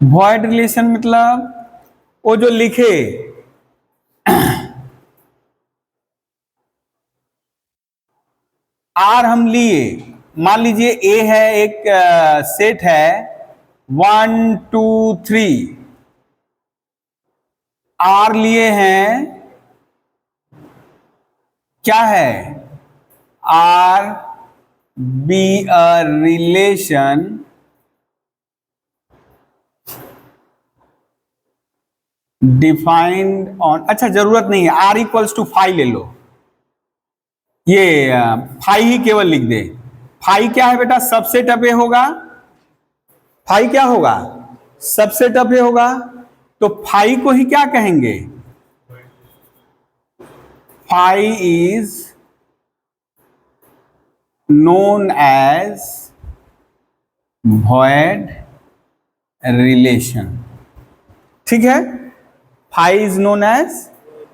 वॉइड रिलेशन मतलब वो जो लिखे आर हम लिए, मान लीजिए ए है एक सेट है 1 2 3, आर लिए हैं क्या है? Are be a relation defined on, अच्छा जरूरत नहीं है, आर इक्वल्स टू फाई ले लो, ये फाई ही केवल लिख दे। फाई क्या है बेटा? सबसेट ऑफ ए होगा। फाई क्या होगा? सबसेट ऑफ ए होगा। तो फाई को ही क्या कहेंगे? Phi is known as void relation. ठीक है, phi is known as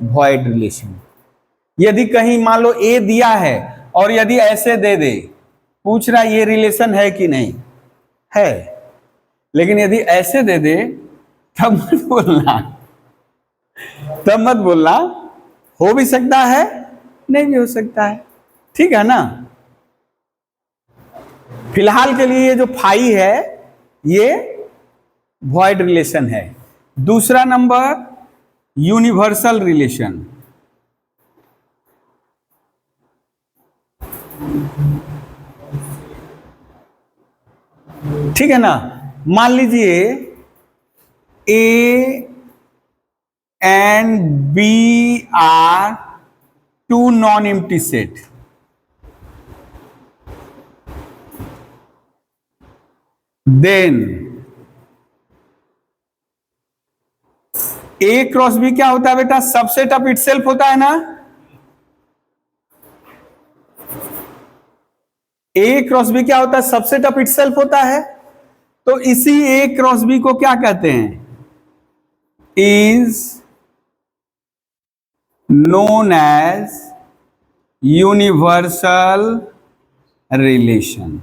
void relation. यदि कहीं मान लो ए दिया है और यदि ऐसे दे दे, पूछ रहा ये रिलेशन है कि नहीं है, लेकिन यदि ऐसे दे दे तब मत बोलना, तब मत बोलना, हो भी सकता है नहीं भी हो सकता है। ठीक है ना। फिलहाल के लिए ये जो फाई है ये वॉइड रिलेशन है। दूसरा नंबर यूनिवर्सल रिलेशन। ठीक है ना। मान लीजिए A and B are two non empty set. Then A cross B क्या होता है बेटा? सबसेट ऑफ इटसेल्फ होता है ना। ए क्रॉस बी क्या होता है? सबसेट ऑफ इटसेल्फ होता है। तो इसी ए क्रॉस बी को क्या कहते हैं? Is known as universal relation.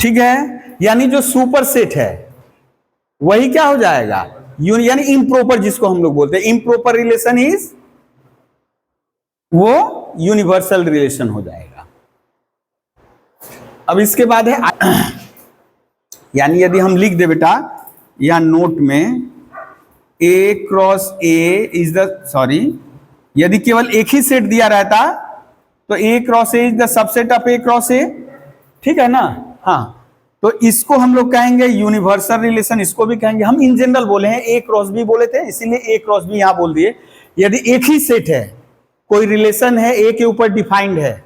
ठीक है, यानी जो सुपर सेट है वही क्या हो जाएगा? यानी इम्प्रॉपर, जिसको हम लोग बोलते हैं इम्प्रॉपर रिलेशन इज, वो यूनिवर्सल रिलेशन हो जाएगा। अब इसके बाद है यानी यदि हम लिख दे बेटा या नोट में A cross A is the, sorry, यदि केवल एक ही सेट दिया रहता तो A cross A is the subset of A cross A. ठीक है ना? हाँ, तो इसको हम लोग कहेंगे यूनिवर्सल रिलेशन, इसको भी कहेंगे। हम इन जनरल बोले हैं, ए क्रॉस बी बोले थे इसीलिए ए क्रॉस बी यहां बोल दिए। यदि एक ही सेट है, कोई रिलेशन है ए के ऊपर डिफाइंड है,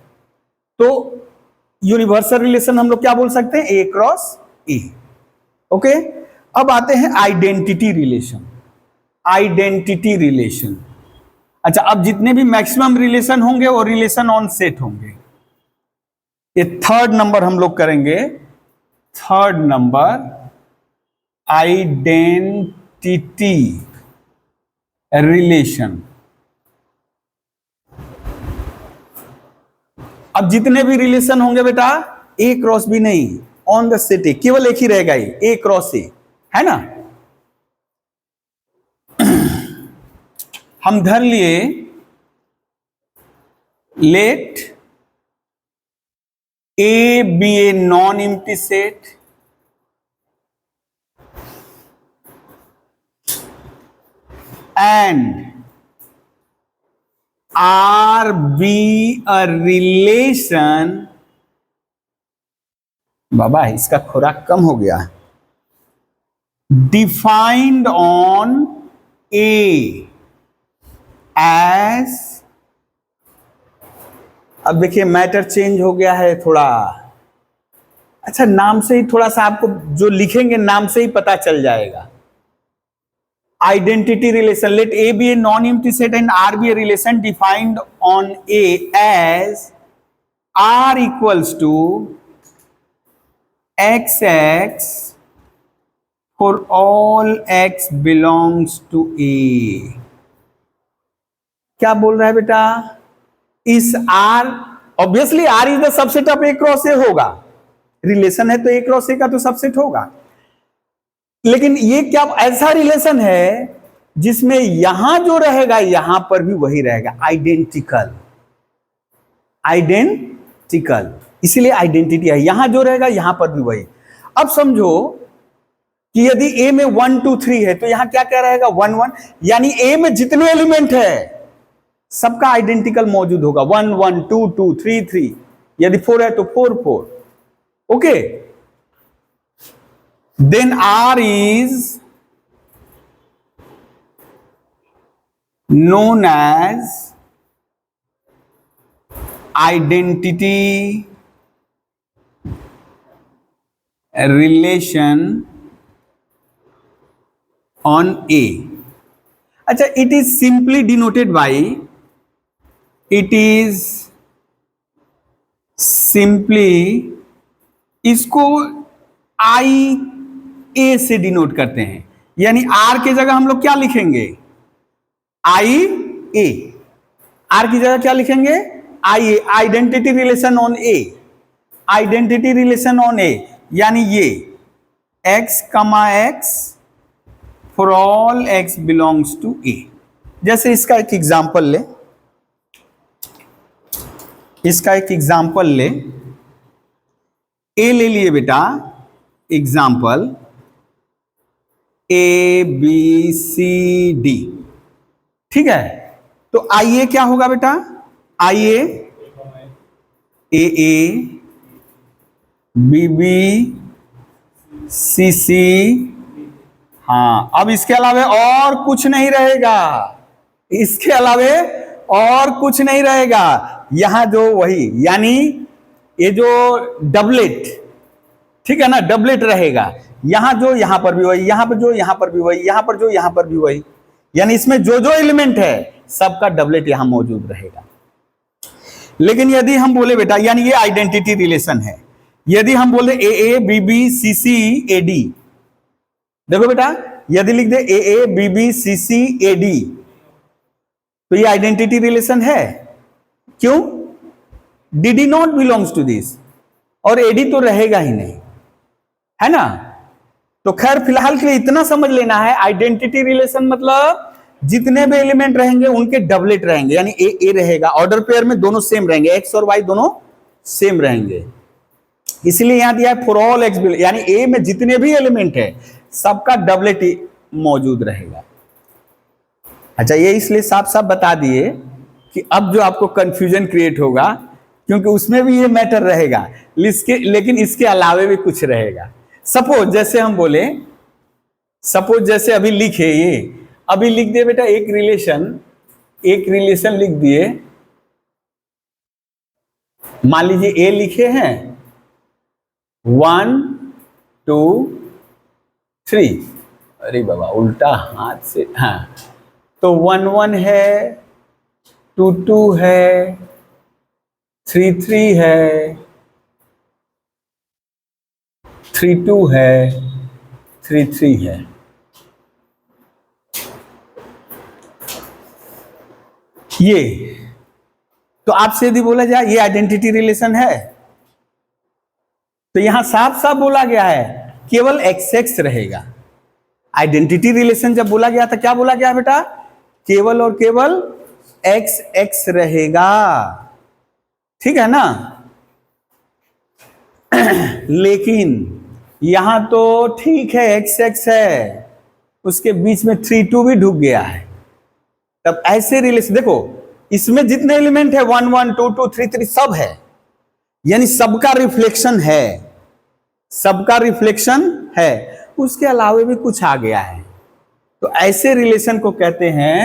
तो यूनिवर्सल रिलेशन हम लोग क्या बोल सकते हैं? ए क्रॉस ए। ओके, अब आते हैं आइडेंटिटी रिलेशन। आइडेंटिटी रिलेशन, अच्छा, अब जितने भी मैक्सिमम रिलेशन होंगे वो रिलेशन ऑन सेट होंगे। ये थर्ड नंबर हम लोग करेंगे। Third number identity relation. अब जितने भी रिलेशन होंगे बेटा, ए क्रॉस बी नहीं, ऑन द सेट ए, केवल एक ही रहेगा, ए क्रॉस ए, है ना। हम धर लिए let A be a non empty set and R be a relation. बाबा इसका खुराक कम हो गया। डिफाइंड ऑन ए एज, अब देखिए मैटर चेंज हो गया है थोड़ा। अच्छा, नाम से ही थोड़ा सा आपको जो लिखेंगे नाम से ही पता चल जाएगा। Identity relation, let A be a non empty set and R be a relation defined on A as R equals to x x for all x belongs to A. क्या बोल रहा है बेटा? इस आर, obviously R is the subset of A cross A होगा, relation है तो ए क्रॉस ए का तो सबसेट होगा। लेकिन ये क्या ऐसा रिलेशन है जिसमें यहां जो रहेगा यहां पर भी वही रहेगा, आइडेंटिकल। आइडेंटिकल, इसीलिए आइडेंटिटी है, यहां जो रहेगा यहां पर भी वही। अब समझो कि यदि ए में 1 2 3 है तो यहां क्या क्या रहेगा? 1 1, यानी ए में जितने एलिमेंट है सबका आइडेंटिकल मौजूद होगा। 1 1 2 2 3 3, यदि 4 है तो 4 4। Okay, then R is known as identity relation on A. अच्छा, it is simply denoted by, it is simply, इसको आई ए से डिनोट करते हैं, यानी आर की जगह हम लोग क्या लिखेंगे? I A. आर की जगह क्या लिखेंगे? I A, identity relation on A. Identity relation on A यानी ये x comma x for all x belongs to A. जैसे इसका एक एग्जांपल ले, इसका एक एग्जांपल ले, ए ले लिए बेटा example A B C D. ठीक है, तो आइए क्या होगा बेटा? आइए ए ए बी बी सी सी। हाँ, अब इसके अलावा और कुछ नहीं रहेगा, इसके अलावा और कुछ नहीं रहेगा। यहां जो वही, यानी ये जो डबलेट, ठीक है ना, डबलेट रहेगा। यहां जो यहां पर भी वही, यहां पर जो यहां पर भी वही, यहां पर जो यहां पर भी वही, यानी इसमें जो जो एलिमेंट है सबका डबलेट यहां मौजूद रहेगा। लेकिन यदि हम बोले बेटा, यानी ये आइडेंटिटी रिलेशन है, यदि हम बोले A A B B C C A D, देखो बेटा यदि लिख दे A A B B C C A D, तो ये आइडेंटिटी रिलेशन है। क्यों? D D not belongs to this, और एडी तो रहेगा ही नहीं, है ना। तो खैर फिलहाल के लिए इतना समझ लेना है, आइडेंटिटी रिलेशन मतलब जितने भी एलिमेंट रहेंगे उनके डबलेट रहेंगे, यानी ए ए रहेगा, ऑर्डर पेयर में दोनों सेम रहेंगे, एक्स और वाई दोनों सेम रहेंगे। इसलिए यहां दिया है फॉर ऑल एक्स, यानी ए में जितने भी एलिमेंट है सबका डबलेट मौजूद रहेगा। अच्छा, ये इसलिए साफ साफ बता दिए कि अब जो आपको कंफ्यूजन क्रिएट होगा, क्योंकि उसमें भी ये मैटर रहेगा, लेकिन इसके अलावे भी कुछ रहेगा। सपोज जैसे हम बोले, सपोज जैसे अभी लिखे, ये अभी लिख दिए बेटा एक रिलेशन लिख दिए, मान लीजिए ए लिखे हैं 1 2 3, अरे बाबा उल्टा हाथ से, हाँ, तो 1 1 है, 2 2 है, 3 3 है, 3 2 है, 3 3 है। ये तो आपसे यदि बोला जाए ये आइडेंटिटी रिलेशन है, तो यहां साफ साफ बोला गया है केवल एक्स एक्स रहेगा। आइडेंटिटी रिलेशन जब बोला गया था क्या बोला गया बेटा? केवल और केवल एक्स एक्स रहेगा, ठीक है ना। लेकिन यहां तो ठीक है एक्स एक्स है, उसके बीच में 3 2 भी ढुक गया है, तब ऐसे रिलेशन देखो, इसमें जितने एलिमेंट है 1 1 2 2 3 3 सब है, यानी सबका रिफ्लेक्शन है, सबका रिफ्लेक्शन है, उसके अलावा भी कुछ आ गया है। तो ऐसे रिलेशन को कहते हैं,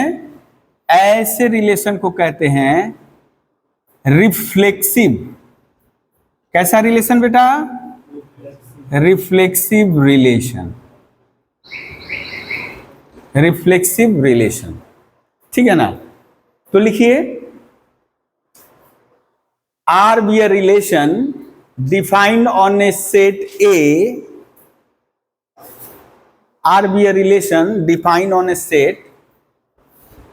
ऐसे रिलेशन को कहते हैं रिफ्लेक्सिव। कैसा रिलेशन बेटा? रिफ्लेक्सिव रिलेशन, रिफ्लेक्सिव रिलेशन, ठीक है ना। तो लिखिए R be a relation defined on A set A, R be a relation defined on A set,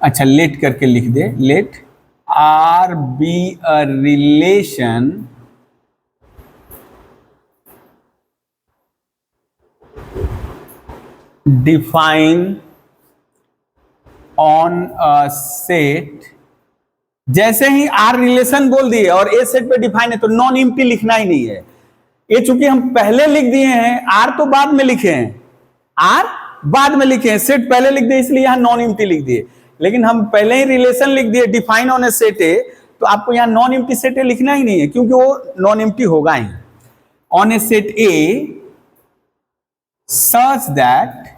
अच्छा लेट करके लिख दे, let R be a relation define on a set, जैसे ही आर रिलेशन बोल दिए और ए सेट पे डिफाइन है तो नॉन एम्प्टी लिखना ही नहीं है। ये चूंकि हम पहले लिख दिए हैं, आर तो बाद में लिखे हैं, आर बाद में लिखे हैं, सेट पहले लिख दिए इसलिए यहां नॉन एम्प्टी लिख दिए। लेकिन हम पहले ही रिलेशन लिख दिए डिफाइन ऑन ए सेट ए, तो आपको यहां नॉन एम्प्टी सेट ए लिखना ही नहीं है, क्योंकि वो नॉन एम्प्टी होगा ही। On A set A such that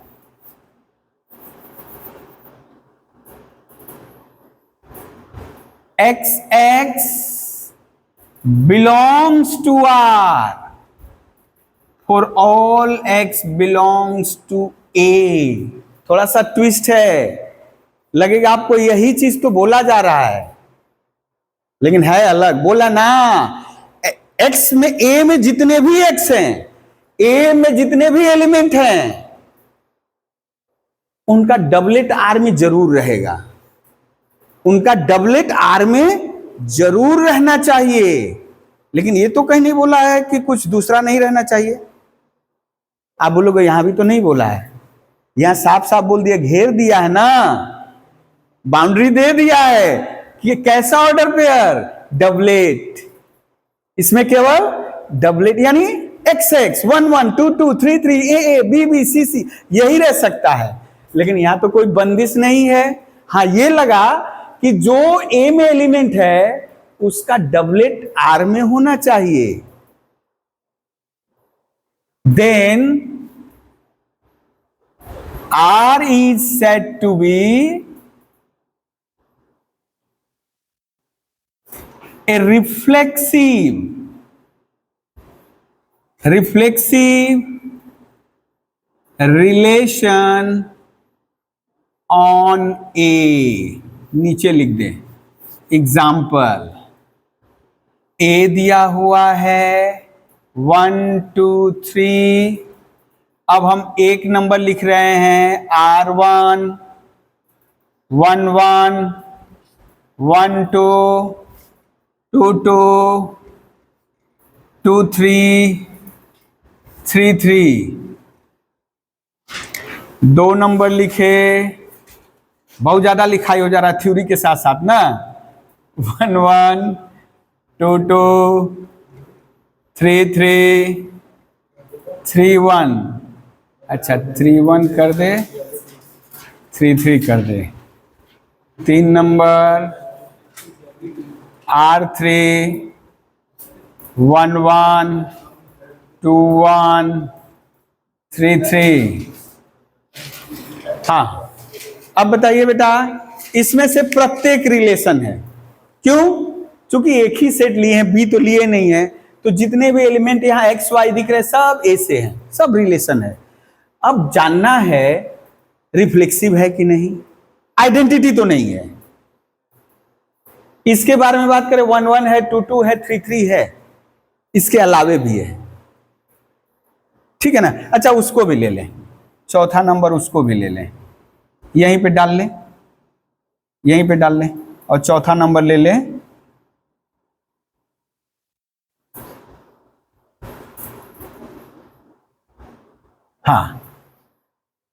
XX belongs to R for all X belongs to A। थोड़ा सा ट्विस्ट है, लगेगा आपको यही चीज तो बोला जा रहा है, लेकिन है अलग। बोला ना, X में A में जितने भी X हैं, ए में जितने भी एलिमेंट हैं, उनका डबलेट आर में जरूर रहेगा, उनका डबलेट आर में जरूर रहना चाहिए। लेकिन ये तो कहीं नहीं बोला है कि कुछ दूसरा नहीं रहना चाहिए। आप बोलोगे यहां भी तो नहीं बोला है, यहां साफ साफ बोल दिया, घेर दिया है ना, बाउंड्री दे दिया है कि ये कैसा ऑर्डर पेयर? डबलेट। इसमें केवल डबलेट यानी x x 1 1 2 2 3 3 A A B B C C यही रह सकता है। लेकिन यहां तो कोई बंदिश नहीं है। हाँ, ये लगा कि जो ए में एलिमेंट है उसका डबलेट आर में होना चाहिए, then R is said to B a reflexive reflexive relation on A, नीचे लिख दे एग्जाम्पल। ए दिया हुआ है 1 2 3। अब हम एक नंबर लिख रहे हैं R1 1 1 1 2 2 2 2 3 3 3। दो नंबर लिखे, बहुत ज्यादा लिखाई हो जा रहा है थ्योरी के साथ साथ ना। 1 1 2 2 3 3 3 1। अच्छा 3 1 कर दे, 3 3 कर दे। तीन नंबर R3 1 1 2 1 3 3। हाँ, अब बताइए बेटा, इसमें से प्रत्येक रिलेशन है। क्यों? क्योंकि एक ही सेट लिए हैं, बी तो लिए नहीं है, तो जितने भी एलिमेंट यहाँ एक्स वाई दिख रहे हैं सब ए से हैं, सब रिलेशन है। अब जानना है रिफ्लेक्सिव है कि नहीं, आइडेंटिटी तो नहीं है। इसके बारे में बात करें, 1 1 है, 2 2 है, 3 3 है, इसके अलावे भी है, ठीक है ना। अच्छा उसको भी ले लें, चौथा नंबर उसको भी ले लें, यहीं पे डाल लें, यहीं पे डाल लें, और चौथा नंबर ले लें हाँ।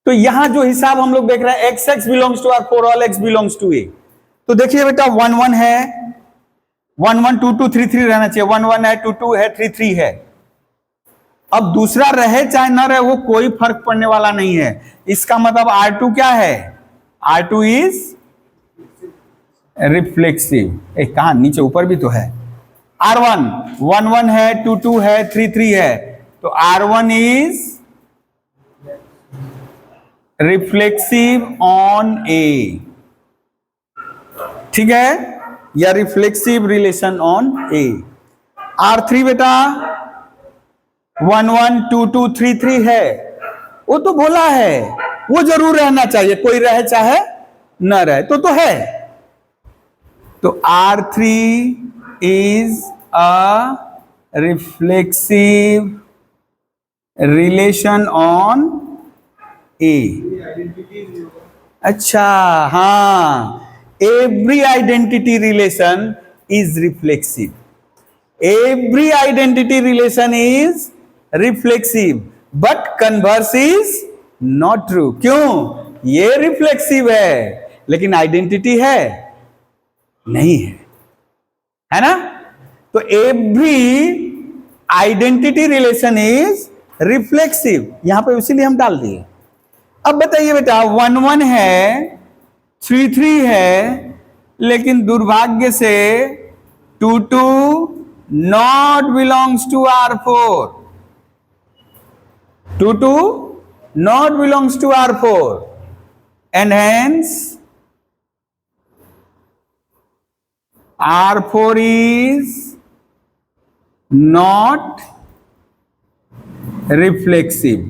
तो यहां जो हिसाब हम लोग देख रहे हैं, x x belongs to R for all x belongs to A. तो देखिए बेटा 1 1 है, 1 1 2 2 3 3 रहना चाहिए, 1 1 है, 2 2 है, 3 3 है। अब दूसरा रहे चाहे ना रहे वो कोई फर्क पड़ने वाला नहीं है। इसका मतलब R2 क्या है, R2 इज रिफ्लेक्सिव। कहा नीचे ऊपर भी तो है। R1 1 1 है, 2 2 है, 3 3 है, तो R1 इज रिफ्लेक्सिव ऑन ए, ठीक है, या reflexive relation on A. R3 बेटा 1 1 2 2 3 3 है, वो तो बोला है वो जरूर रहना चाहिए, कोई रहे चाहे न रहे, तो है। तो R3 is a reflexive relation on A. अच्छा हाँ, every identity relation is reflexive, every identity relation is reflexive, but converse is not true. क्यों? ये रिफ्लेक्सिव है लेकिन आइडेंटिटी है नहीं है ना। तो every identity relation is reflexive, यहां पे इसीलिए हम डाल दिए। अब बताइए बेटा 1 1 है, 3 3 है, लेकिन दुर्भाग्य से 2 2 not belongs to R4, 2 2 not belongs to R4, and hence R4 is not reflexive।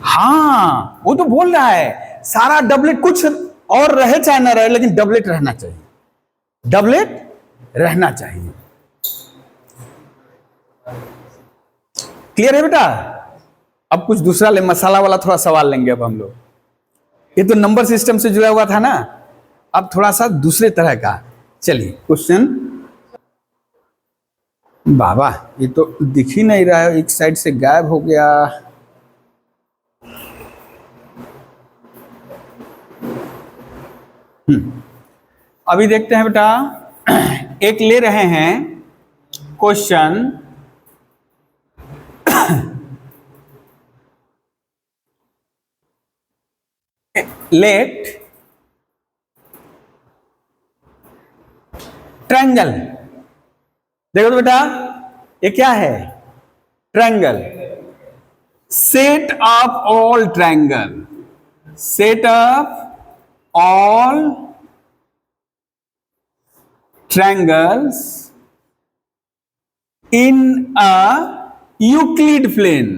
हाँ वो तो बोल रहा है सारा डबलेट, कुछ और रहे चाहे ना रहे लेकिन डबलेट रहना चाहिए, डबलेट रहना चाहिए। क्लियर है बेटा? अब कुछ दूसरा ले, मसाला वाला थोड़ा सवाल लेंगे अब हम लोग। ये तो नंबर सिस्टम से जुड़ा हुआ था ना, अब थोड़ा सा दूसरे तरह का। चलिए क्वेश्चन। बाबा ये तो दिख ही नहीं रहा है, एक साइड से गायब हो गया। अभी देखते हैं बेटा, एक ले रहे हैं क्वेश्चन। लेट ट्रायंगल, देखो तो बेटा ये क्या है, triangle. Set of all triangle, set of all triangles in a Euclid plane.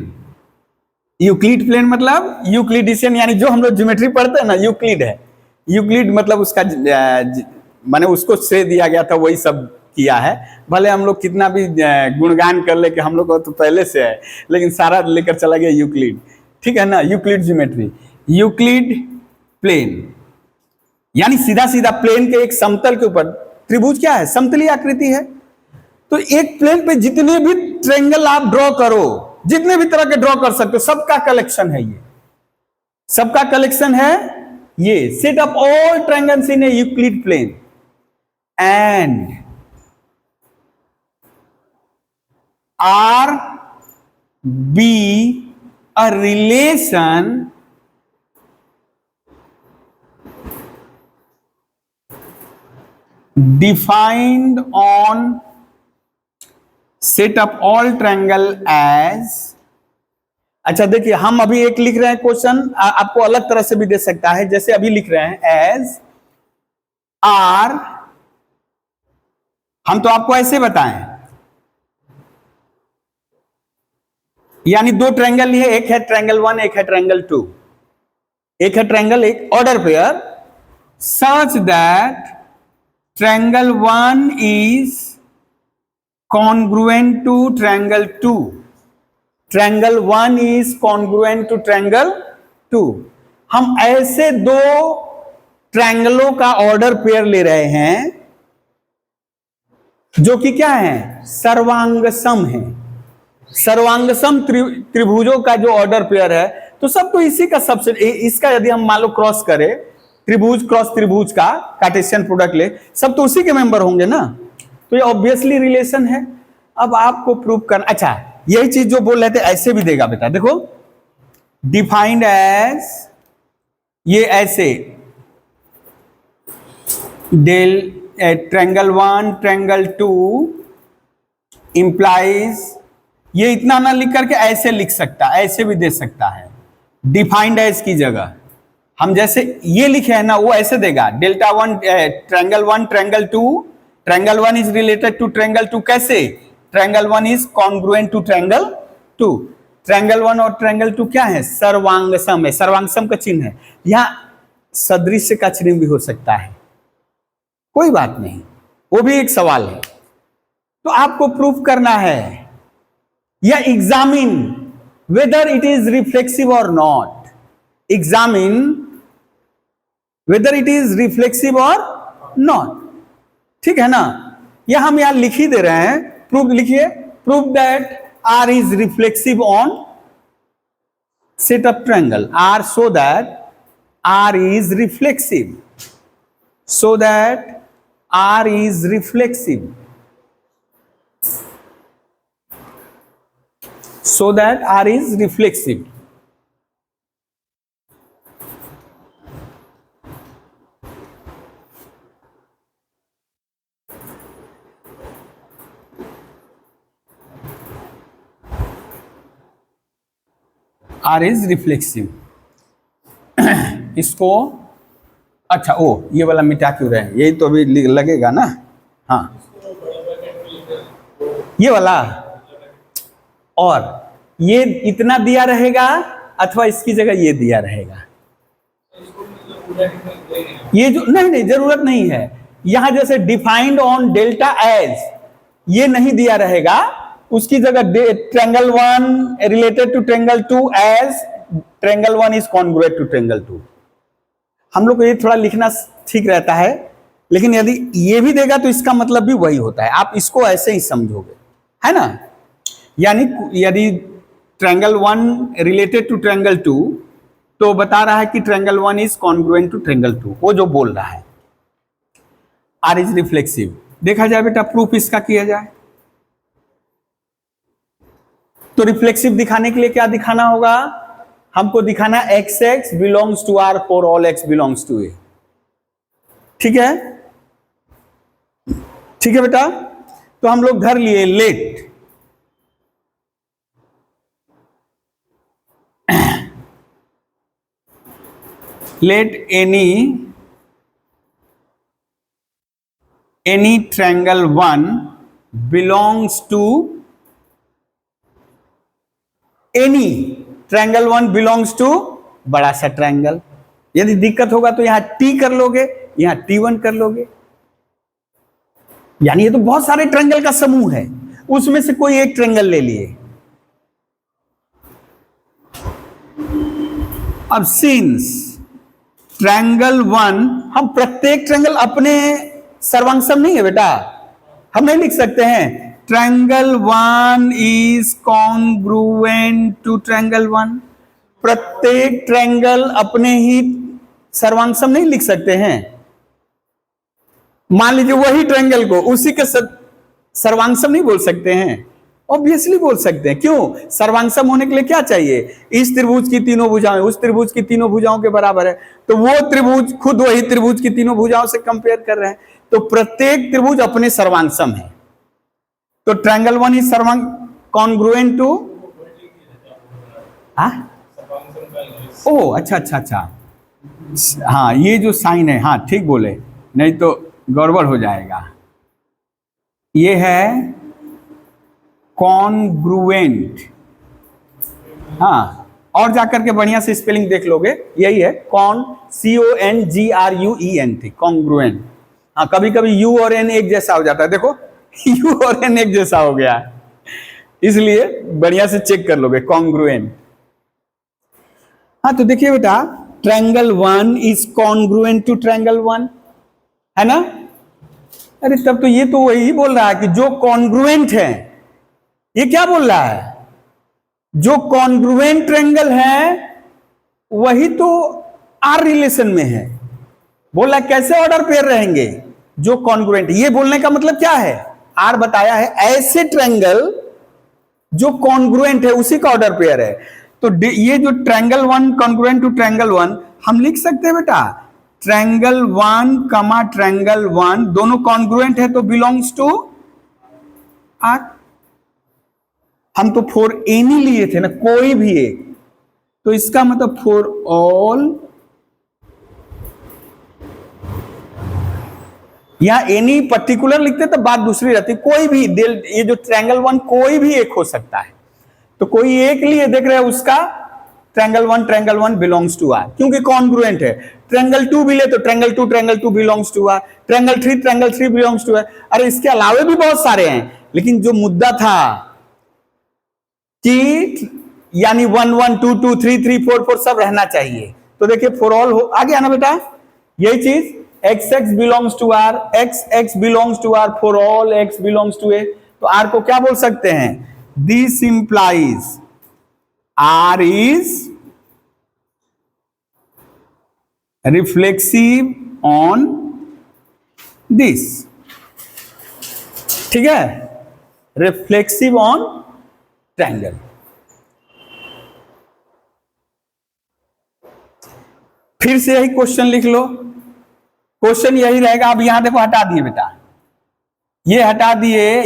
Euclid plane मतलब यूक्लिडिशियन, यानी जो हम लोग ज्योमेट्री पढ़ते हैं ना, यूक्लिड है। यूक्लिड मतलब उसका माने उसको श्रेय दिया गया था, वही सब किया है। भले हम लोग कितना भी गुणगान कर ले कि हम लोग को तो पहले से है, लेकिन सारा लेकर चला गया यूक्लिड। ठीक है ना, यूक्लिड ज्योमेट्री। यूक्लिड प्लेन यानी सीधा सीधा प्लेन के एक समतल के ऊपर, त्रिभुज क्या है, समतलीय आकृति है। तो एक प्लेन पे जितने भी ट्रायंगल आप ड्रॉ करो, जितने भी तरह के ड्रॉ कर सकते हो, सबका कलेक्शन है ये, सबका कलेक्शन है ये। Set up all triangles in a Euclid plane and R be a relation defined on set up all triangle as। अच्छा देखिए, हम अभी एक लिख रहे हैं क्वेश्चन, आपको अलग तरह से भी दे सकता है। जैसे अभी लिख रहे हैं एज आर, हम तो आपको ऐसे बताएं, यानी दो ट्रायंगल लिए, एक है ट्रायंगल 1, एक है ट्रायंगल 2, एक है ट्रायंगल, एक order pair, such that triangle 1 is congruent to triangle 2, triangle 1 is congruent to triangle 2। हम ऐसे दो ट्रायंगलों का ऑर्डर पेयर ले रहे हैं जो कि क्या है, सर्वांग सम है। सर्वांग सम त्रिभुजों का जो ऑर्डर पेयर है, तो सब तो इसी का सबसे, इसका यदि हम मान लो क्रॉस करें, त्रिभुज क्रॉस त्रिभुज का कार्टेशियन प्रोडक्ट ले, सब तो उसी के मेंबर होंगे ना, तो ये ऑब्वियसली रिलेशन है। अब आपको प्रूव करना, अच्छा यही चीज जो बोल रहे थे ऐसे भी देगा बेटा, देखो डिफाइंड एज, ये ऐसे डेल ट्रायंगल 1 ट्रायंगल 2 इंप्लाइज, ये इतना ना लिख करके ऐसे लिख सकता, ऐसे भी दे सकता है। डिफाइंड एज की जगह हम जैसे ये लिखे हैं ना, वो ऐसे देगा, delta 1 triangle 1 triangle 2, triangle 1 is related to triangle 2। कैसे, triangle 1 is congruent to triangle 2। Triangle 1 और ट्रायंगल 2 क्या है, सर्वांगसम है, सर्वांगसम का चिन्ह है। यहां सदृश्य का चिन्ह भी हो सकता है, कोई बात नहीं, वो भी एक सवाल है। तो आपको प्रूफ करना है या examine whether it is reflexive और not, examine whether it is reflexive और नॉट। ठीक है ना, यह हम यहां लिख ही दे रहे हैं, प्रूफ लिखिए, proof that R is reflexive on set of triangle R, so that R is reflexive, so that R is reflexive, so that R is reflexive। R is reflexive। इसको अच्छा, ओ ये वाला मिटा क्यों रहे हैं, यही तो अभी लगेगा ना। हाँ ये वाला, और ये इतना दिया रहेगा अथवा इसकी जगह ये दिया रहेगा, ये जो नहीं जरूरत नहीं है। यहां जैसे डिफाइंड ऑन डेल्टा एज, ये नहीं दिया रहेगा, उसकी जगह triangle 1 related to triangle 2 as triangle 1 is congruent to triangle 2। हम लोग को ये थोड़ा लिखना ठीक रहता है, लेकिन यदि ये भी देगा तो इसका मतलब भी वही होता है, आप इसको ऐसे ही समझोगे, है ना। यानी यदि ट्रायंगल 1 रिलेटेड टू ट्रायंगल 2, तो बता रहा है कि triangle 1 is congruent to triangle 2, वो जो बोल रहा है। आर इज रिफ्लेक्सिव, देखा जाए बेटा प्रूफ इसका किया जाए, तो रिफ्लेक्सिव दिखाने के लिए क्या दिखाना होगा, हमको दिखाना x x belongs to R for all x belongs to A. ठीक है, ठीक है बेटा। तो हम लोग धर लिए let let any triangle 1 belongs to any triangle one belongs to बड़ा सा ट्रायंगल। यदि दिक्कत होगा तो यहां टी कर लोगे, यहां T1 कर लोगे। यानी ये तो बहुत सारे ट्रायंगल का समूह है, उसमें से कोई एक ट्रायंगल ले लिए। अब सिंस ट्रायंगल वन, हम प्रत्येक ट्रायंगल अपने सर्वांगसम नहीं है बेटा, हम नहीं लिख सकते हैं triangle one is congruent to triangle one. प्रत्येक ट्रायंगल अपने ही सर्वांगसम नहीं लिख सकते हैं। मान लीजिए वही ट्रायंगल को उसी के सर्वांगसम नहीं बोल सकते हैं, ऑब्वियसली बोल सकते हैं। क्यों? सर्वांगसम होने के लिए क्या चाहिए? इस त्रिभुज की तीनों भुजाएं उस त्रिभुज की तीनों भुजाओं के बराबर है, तो वो त्रिभुज खुद वही त्रिभुज की तीनों भुजाओं से कंपेयर कर रहे हैं, तो प्रत्येक त्रिभुज अपने सर्वांगसम है। तो ट्रायंगल वन इज सर्वांग कॉन्ग्रुएंट टू, ओह अच्छा अच्छा अच्छा, हाँ ये जो साइन है, हाँ ठीक बोले, नहीं तो गड़बड़ हो जाएगा। ये है कॉन्ग्रुएंट, हाँ और जाकर के बढ़िया से स्पेलिंग देख लोगे, यही है CONGRUENT, कॉन्ग्रुएंट। हाँ कभी कभी U और N एक जैसा हो जाता है, देखो U और N एक जैसा हो गया, इसलिए बढ़िया से चेक कर लोगे कॉन्ग्रुएंट। हाँ तो देखिए बेटा, triangle one is congruent to triangle one, है ना? अरे तब तो ये तो वही बोल रहा है कि जो कॉन्ग्रुएंट है, ये क्या बोल रहा है? जो कॉन्ग्रुएंट ट्रायंगल है वही तो आर रिलेशन में है। बोल रहा है कैसे ऑर्डर पेयर रहेंगे? जो कॉन्ग्रुएंट, ये बोलने का मतलब क्या है? आर बताया है ऐसे ट्रायंगल जो कॉन्ग्रुएंट है उसी का ऑर्डर पेयर है। तो ये जो triangle one congruent to triangle one, हम लिख सकते हैं बेटा triangle one comma triangle one दोनों कॉन्ग्रुएंट है तो बिलोंग्स टू आर। हम तो फॉर एनी लिए थे ना, कोई भी एक, तो इसका मतलब फॉर ऑल, यहां एनी पर्टिकुलर लिखते तो बात दूसरी रहती, कोई भी, ये जो ट्रायंगल वन कोई भी एक हो सकता है, तो कोई एक लिए देख रहे हैं उसका triangle one belongs to R, क्योंकि कॉन्ग्रुएंट है। ट्रायंगल टू भी ले तो triangle two belongs to R, triangle three belongs to R. अरे इसके अलावे भी बहुत सारे हैं, लेकिन जो मुद्दा था कि यानी 1 1 2 2 3 3 4 4 सब रहना चाहिए, तो देखिए फॉर ऑल हो आ गया ना बेटा, यही चीज x belongs to R, x belongs to R, for all x belongs to a, तो r को क्या बोल सकते हैं? This implies R is reflexive on this, ठीक है, reflexive on triangle। फिर से यही क्वेश्चन लिख लो, क्वेश्चन यही रहेगा। अब यहां देखो हटा दिए बेटा, ये हटा दिए,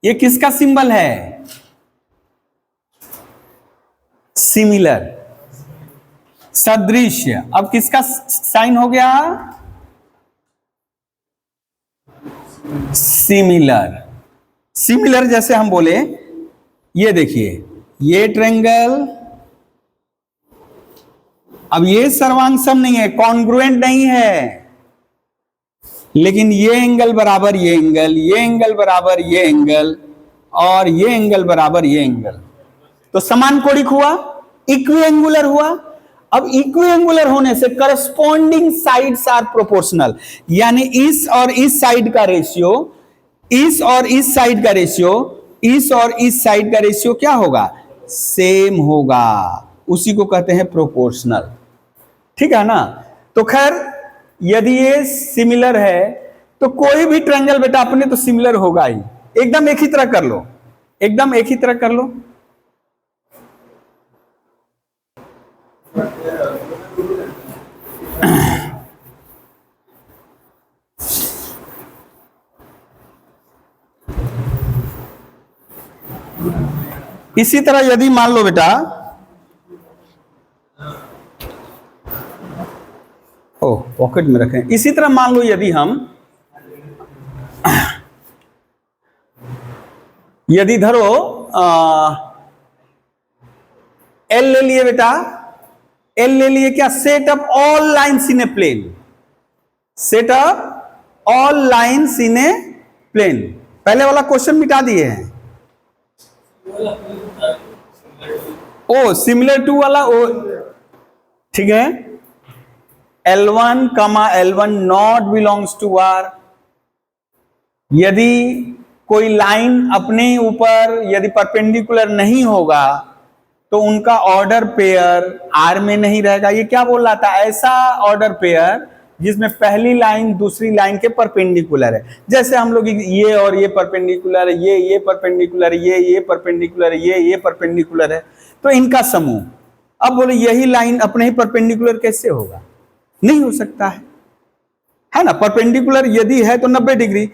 ये किसका सिंबल है? सिमिलर, सदृश्य। अब किसका साइन हो गया? सिमिलर। सिमिलर जैसे हम बोले, ये देखिए ये ट्रायंगल, अब ये सर्वांगसम नहीं है, कॉन्ग्रुएंट नहीं है, लेकिन ये एंगल बराबर ये एंगल, ये एंगल बराबर ये एंगल, और ये एंगल बराबर ये एंगल, तो समान कोणिक हुआ, इक्विएंगुलर हुआ। अब इक्विएंगुलर होने से करस्पॉन्डिंग साइड्स आर प्रोपोर्शनल, यानी इस और इस साइड का रेशियो, इस और इस साइड का रेशियो, इस और इस साइड का रेशियो क्या होगा? सेम होगा, उसी को कहते हैं प्रोपोर्शनल, ठीक है ना? तो खैर यदि ये सिमिलर है तो कोई भी ट्रायंगल बेटा अपने तो सिमिलर होगा ही, एकदम एक ही तरह कर लो, एकदम एक ही तरह कर लो। इसी तरह यदि मान लो बेटा, ओ पॉकेट में रखें, इसी तरह मान लो यदि हम, यदि धरो एल ले लिए बेटा, एल ले लिए क्या, set up all lines in a plane, set up all lines in a plane. पहले वाला क्वेश्चन मिटा दिए हैं। ओ सिमिलर टू वाला, ओ ठीक है। L1 comma L1 not belongs to R। यदि कोई लाइन अपने ऊपर यदि परपेंडिकुलर नहीं होगा तो उनका ऑर्डर पेयर R में नहीं रहेगा। ये क्या बोल रहा था, ऐसा ऑर्डर पेयर जिसमें पहली लाइन दूसरी लाइन के परपेंडिकुलर है। जैसे हम लोग ये और ये परपेंडिकुलर है, ये परपेंडिकुलर, ये परपेंडिकुलर, ये परपेंडिकुलर है, तो इनका समूह। अब बोले यही लाइन अपने ही परपेंडिकुलर कैसे होगा, नहीं हो सकता है ना। परपेंडिकुलर यदि है तो 90 डिग्री।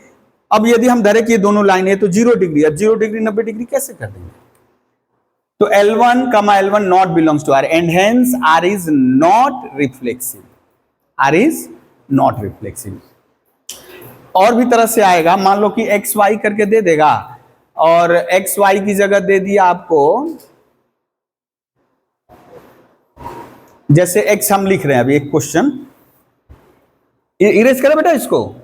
अब यदि हम धरे कि ये दोनों लाइन है तो 0 डिग्री, अब 0 डिग्री 90 डिग्री कैसे कर देंगे। तो L1 comma L1 not belongs to R and hence R is not reflexive, R is not reflexive. और भी तरह से आएगा, मान लो कि एक्स वाई करके दे देगा और एक्स वाई की जगह दे दिया आपको, जैसे एक्स हम लिख रहे हैं अभी एक क्वेश्चन, इरेज करें बेटा इसको।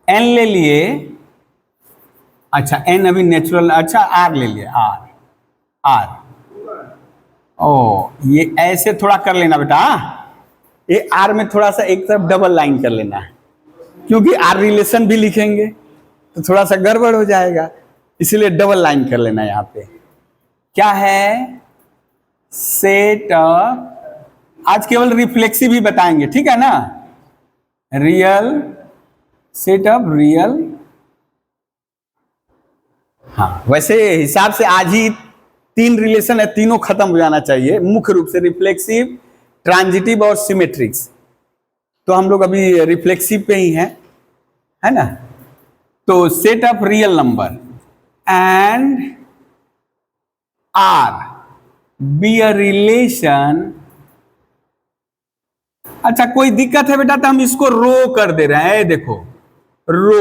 एन ले लिए, अच्छा एन अभी नेचुरल, अच्छा आर ले लिए, आर आर। ओ ये ऐसे थोड़ा कर लेना बेटा, ये आर में थोड़ा सा एक तरफ डबल लाइन कर लेना है, क्योंकि आर रिलेशन भी लिखेंगे तो थोड़ा सा गड़बड़ हो जाएगा, इसीलिए डबल लाइन कर लेना। यहां पे क्या है, सेट आज केवल रिफ्लेक्सिव ही बताएंगे, ठीक है ना। रियल सेट अप रियल, हाँ वैसे हिसाब से आज ही 3 रिलेशन है, तीनों खत्म हो जाना चाहिए मुख्य रूप से, रिफ्लेक्सिव, ट्रांजिटिव और सिमेट्रिक्स। तो हम लोग अभी रिफ्लेक्सिव पे ही हैं, है ना। तो set up real number and R be a relation. अच्छा कोई दिक्कत है बेटा तो हम इसको रो कर दे रहे हैं, देखो रो,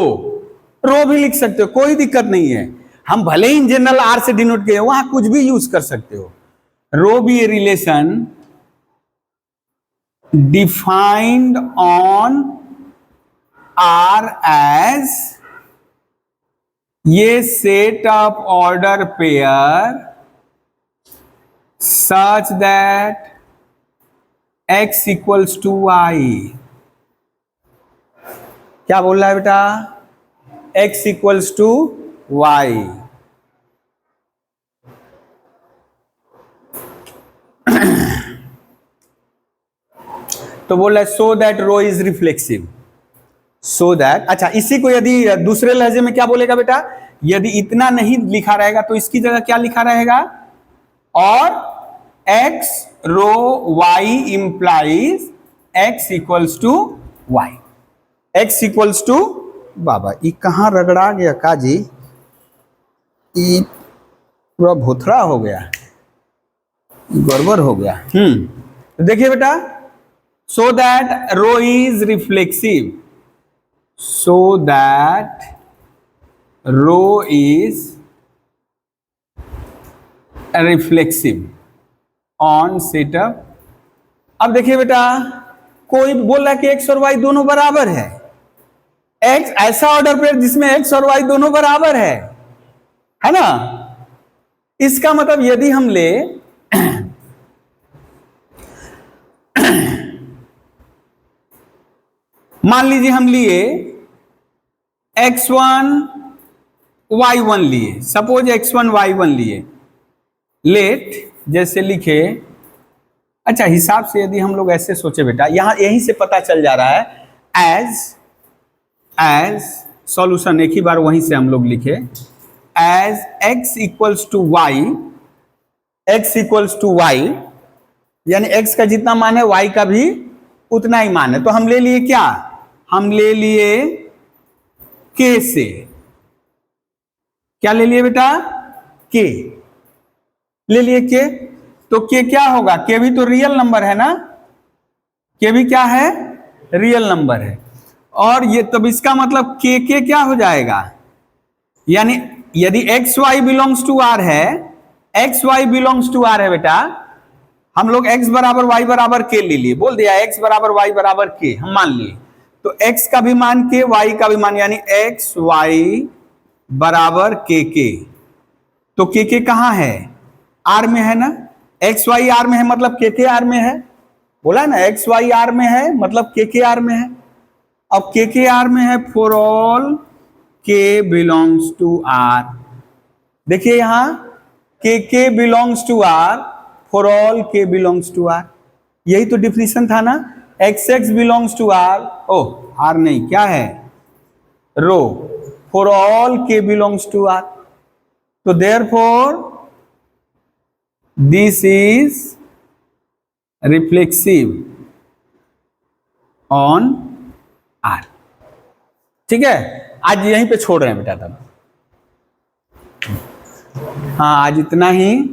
रो भी लिख सकते हो, कोई दिक्कत नहीं है। हम भले ही इन जनरल आर से डिनोट किए, वहां कुछ भी यूज कर सकते हो। Rho be a relation defined on R as ये set of order pair such that x equals to y. क्या बोल रहा है बेटा, x इक्वल्स टू वाई। तो बोल रहा है so that rho is reflexive, so that. अच्छा इसी को यदि दूसरे लहजे में क्या बोलेगा बेटा, यदि इतना नहीं लिखा रहेगा तो इसकी जगह क्या लिखा रहेगा, और x rho y implies x equals to y, x equals to, बाबा ये कहां रगड़ा गया काजी, ये पूरा भोथरा हो गया, गड़बड़ हो गया। देखिए बेटा, so that rho is reflexive, so that rho is reflexive on setup. अब देखिए बेटा, कोई बोल रहा है कि एक्स और वाई दोनों बराबर है, एक्स ऐसा ऑर्डर पेयर जिसमें एक्स और वाई दोनों बराबर है ना। इसका मतलब यदि हम ले मान लीजिए हम लिए x1 y1 लिए, सपोज x1 y1 लिए, लेट जैसे लिखे। अच्छा हिसाब से यदि हम लोग ऐसे सोचे बेटा, यहां यहीं से पता चल जा रहा है, एज सॉल्यूशन एक ही बार वहीं से हम लोग लिखे, as x equals to y, x equals to y, यानी x का जितना मान है y का भी उतना ही मान है। तो हम ले लिए क्या, हम ले लिए k से, क्या ले लिए बेटा, k। ले लिए के, तो के क्या होगा, के भी तो रियल नंबर है ना, के भी क्या है, रियल नंबर है। और ये तब इसका मतलब के क्या हो जाएगा, यानी यदि x y belongs to R है, x y belongs to R है बेटा, हम लोग x बराबर वाई बराबर के ले लिए, बोल दिया x बराबर वाई बराबर के हम मान लिए, तो x का भी मान के, y का भी मान, यानी x y बराबर के। तो के कहां है, r में है ना, x y r में है मतलब के r में है, बोला ना x y r में है मतलब के r में है। अब के r में है for all k belongs to r, देखिए यहां k belongs to r, for all k belongs to r, यही तो डिफिनेशन था ना, x बिलोंग्स टू r, ओ r नहीं क्या है, rho, for all k belongs to r, तो therefore this is reflexive on r। ठीक है, आज यहीं पे छोड़ रहे हैं बेटा तब, हाँ आज इतना ही।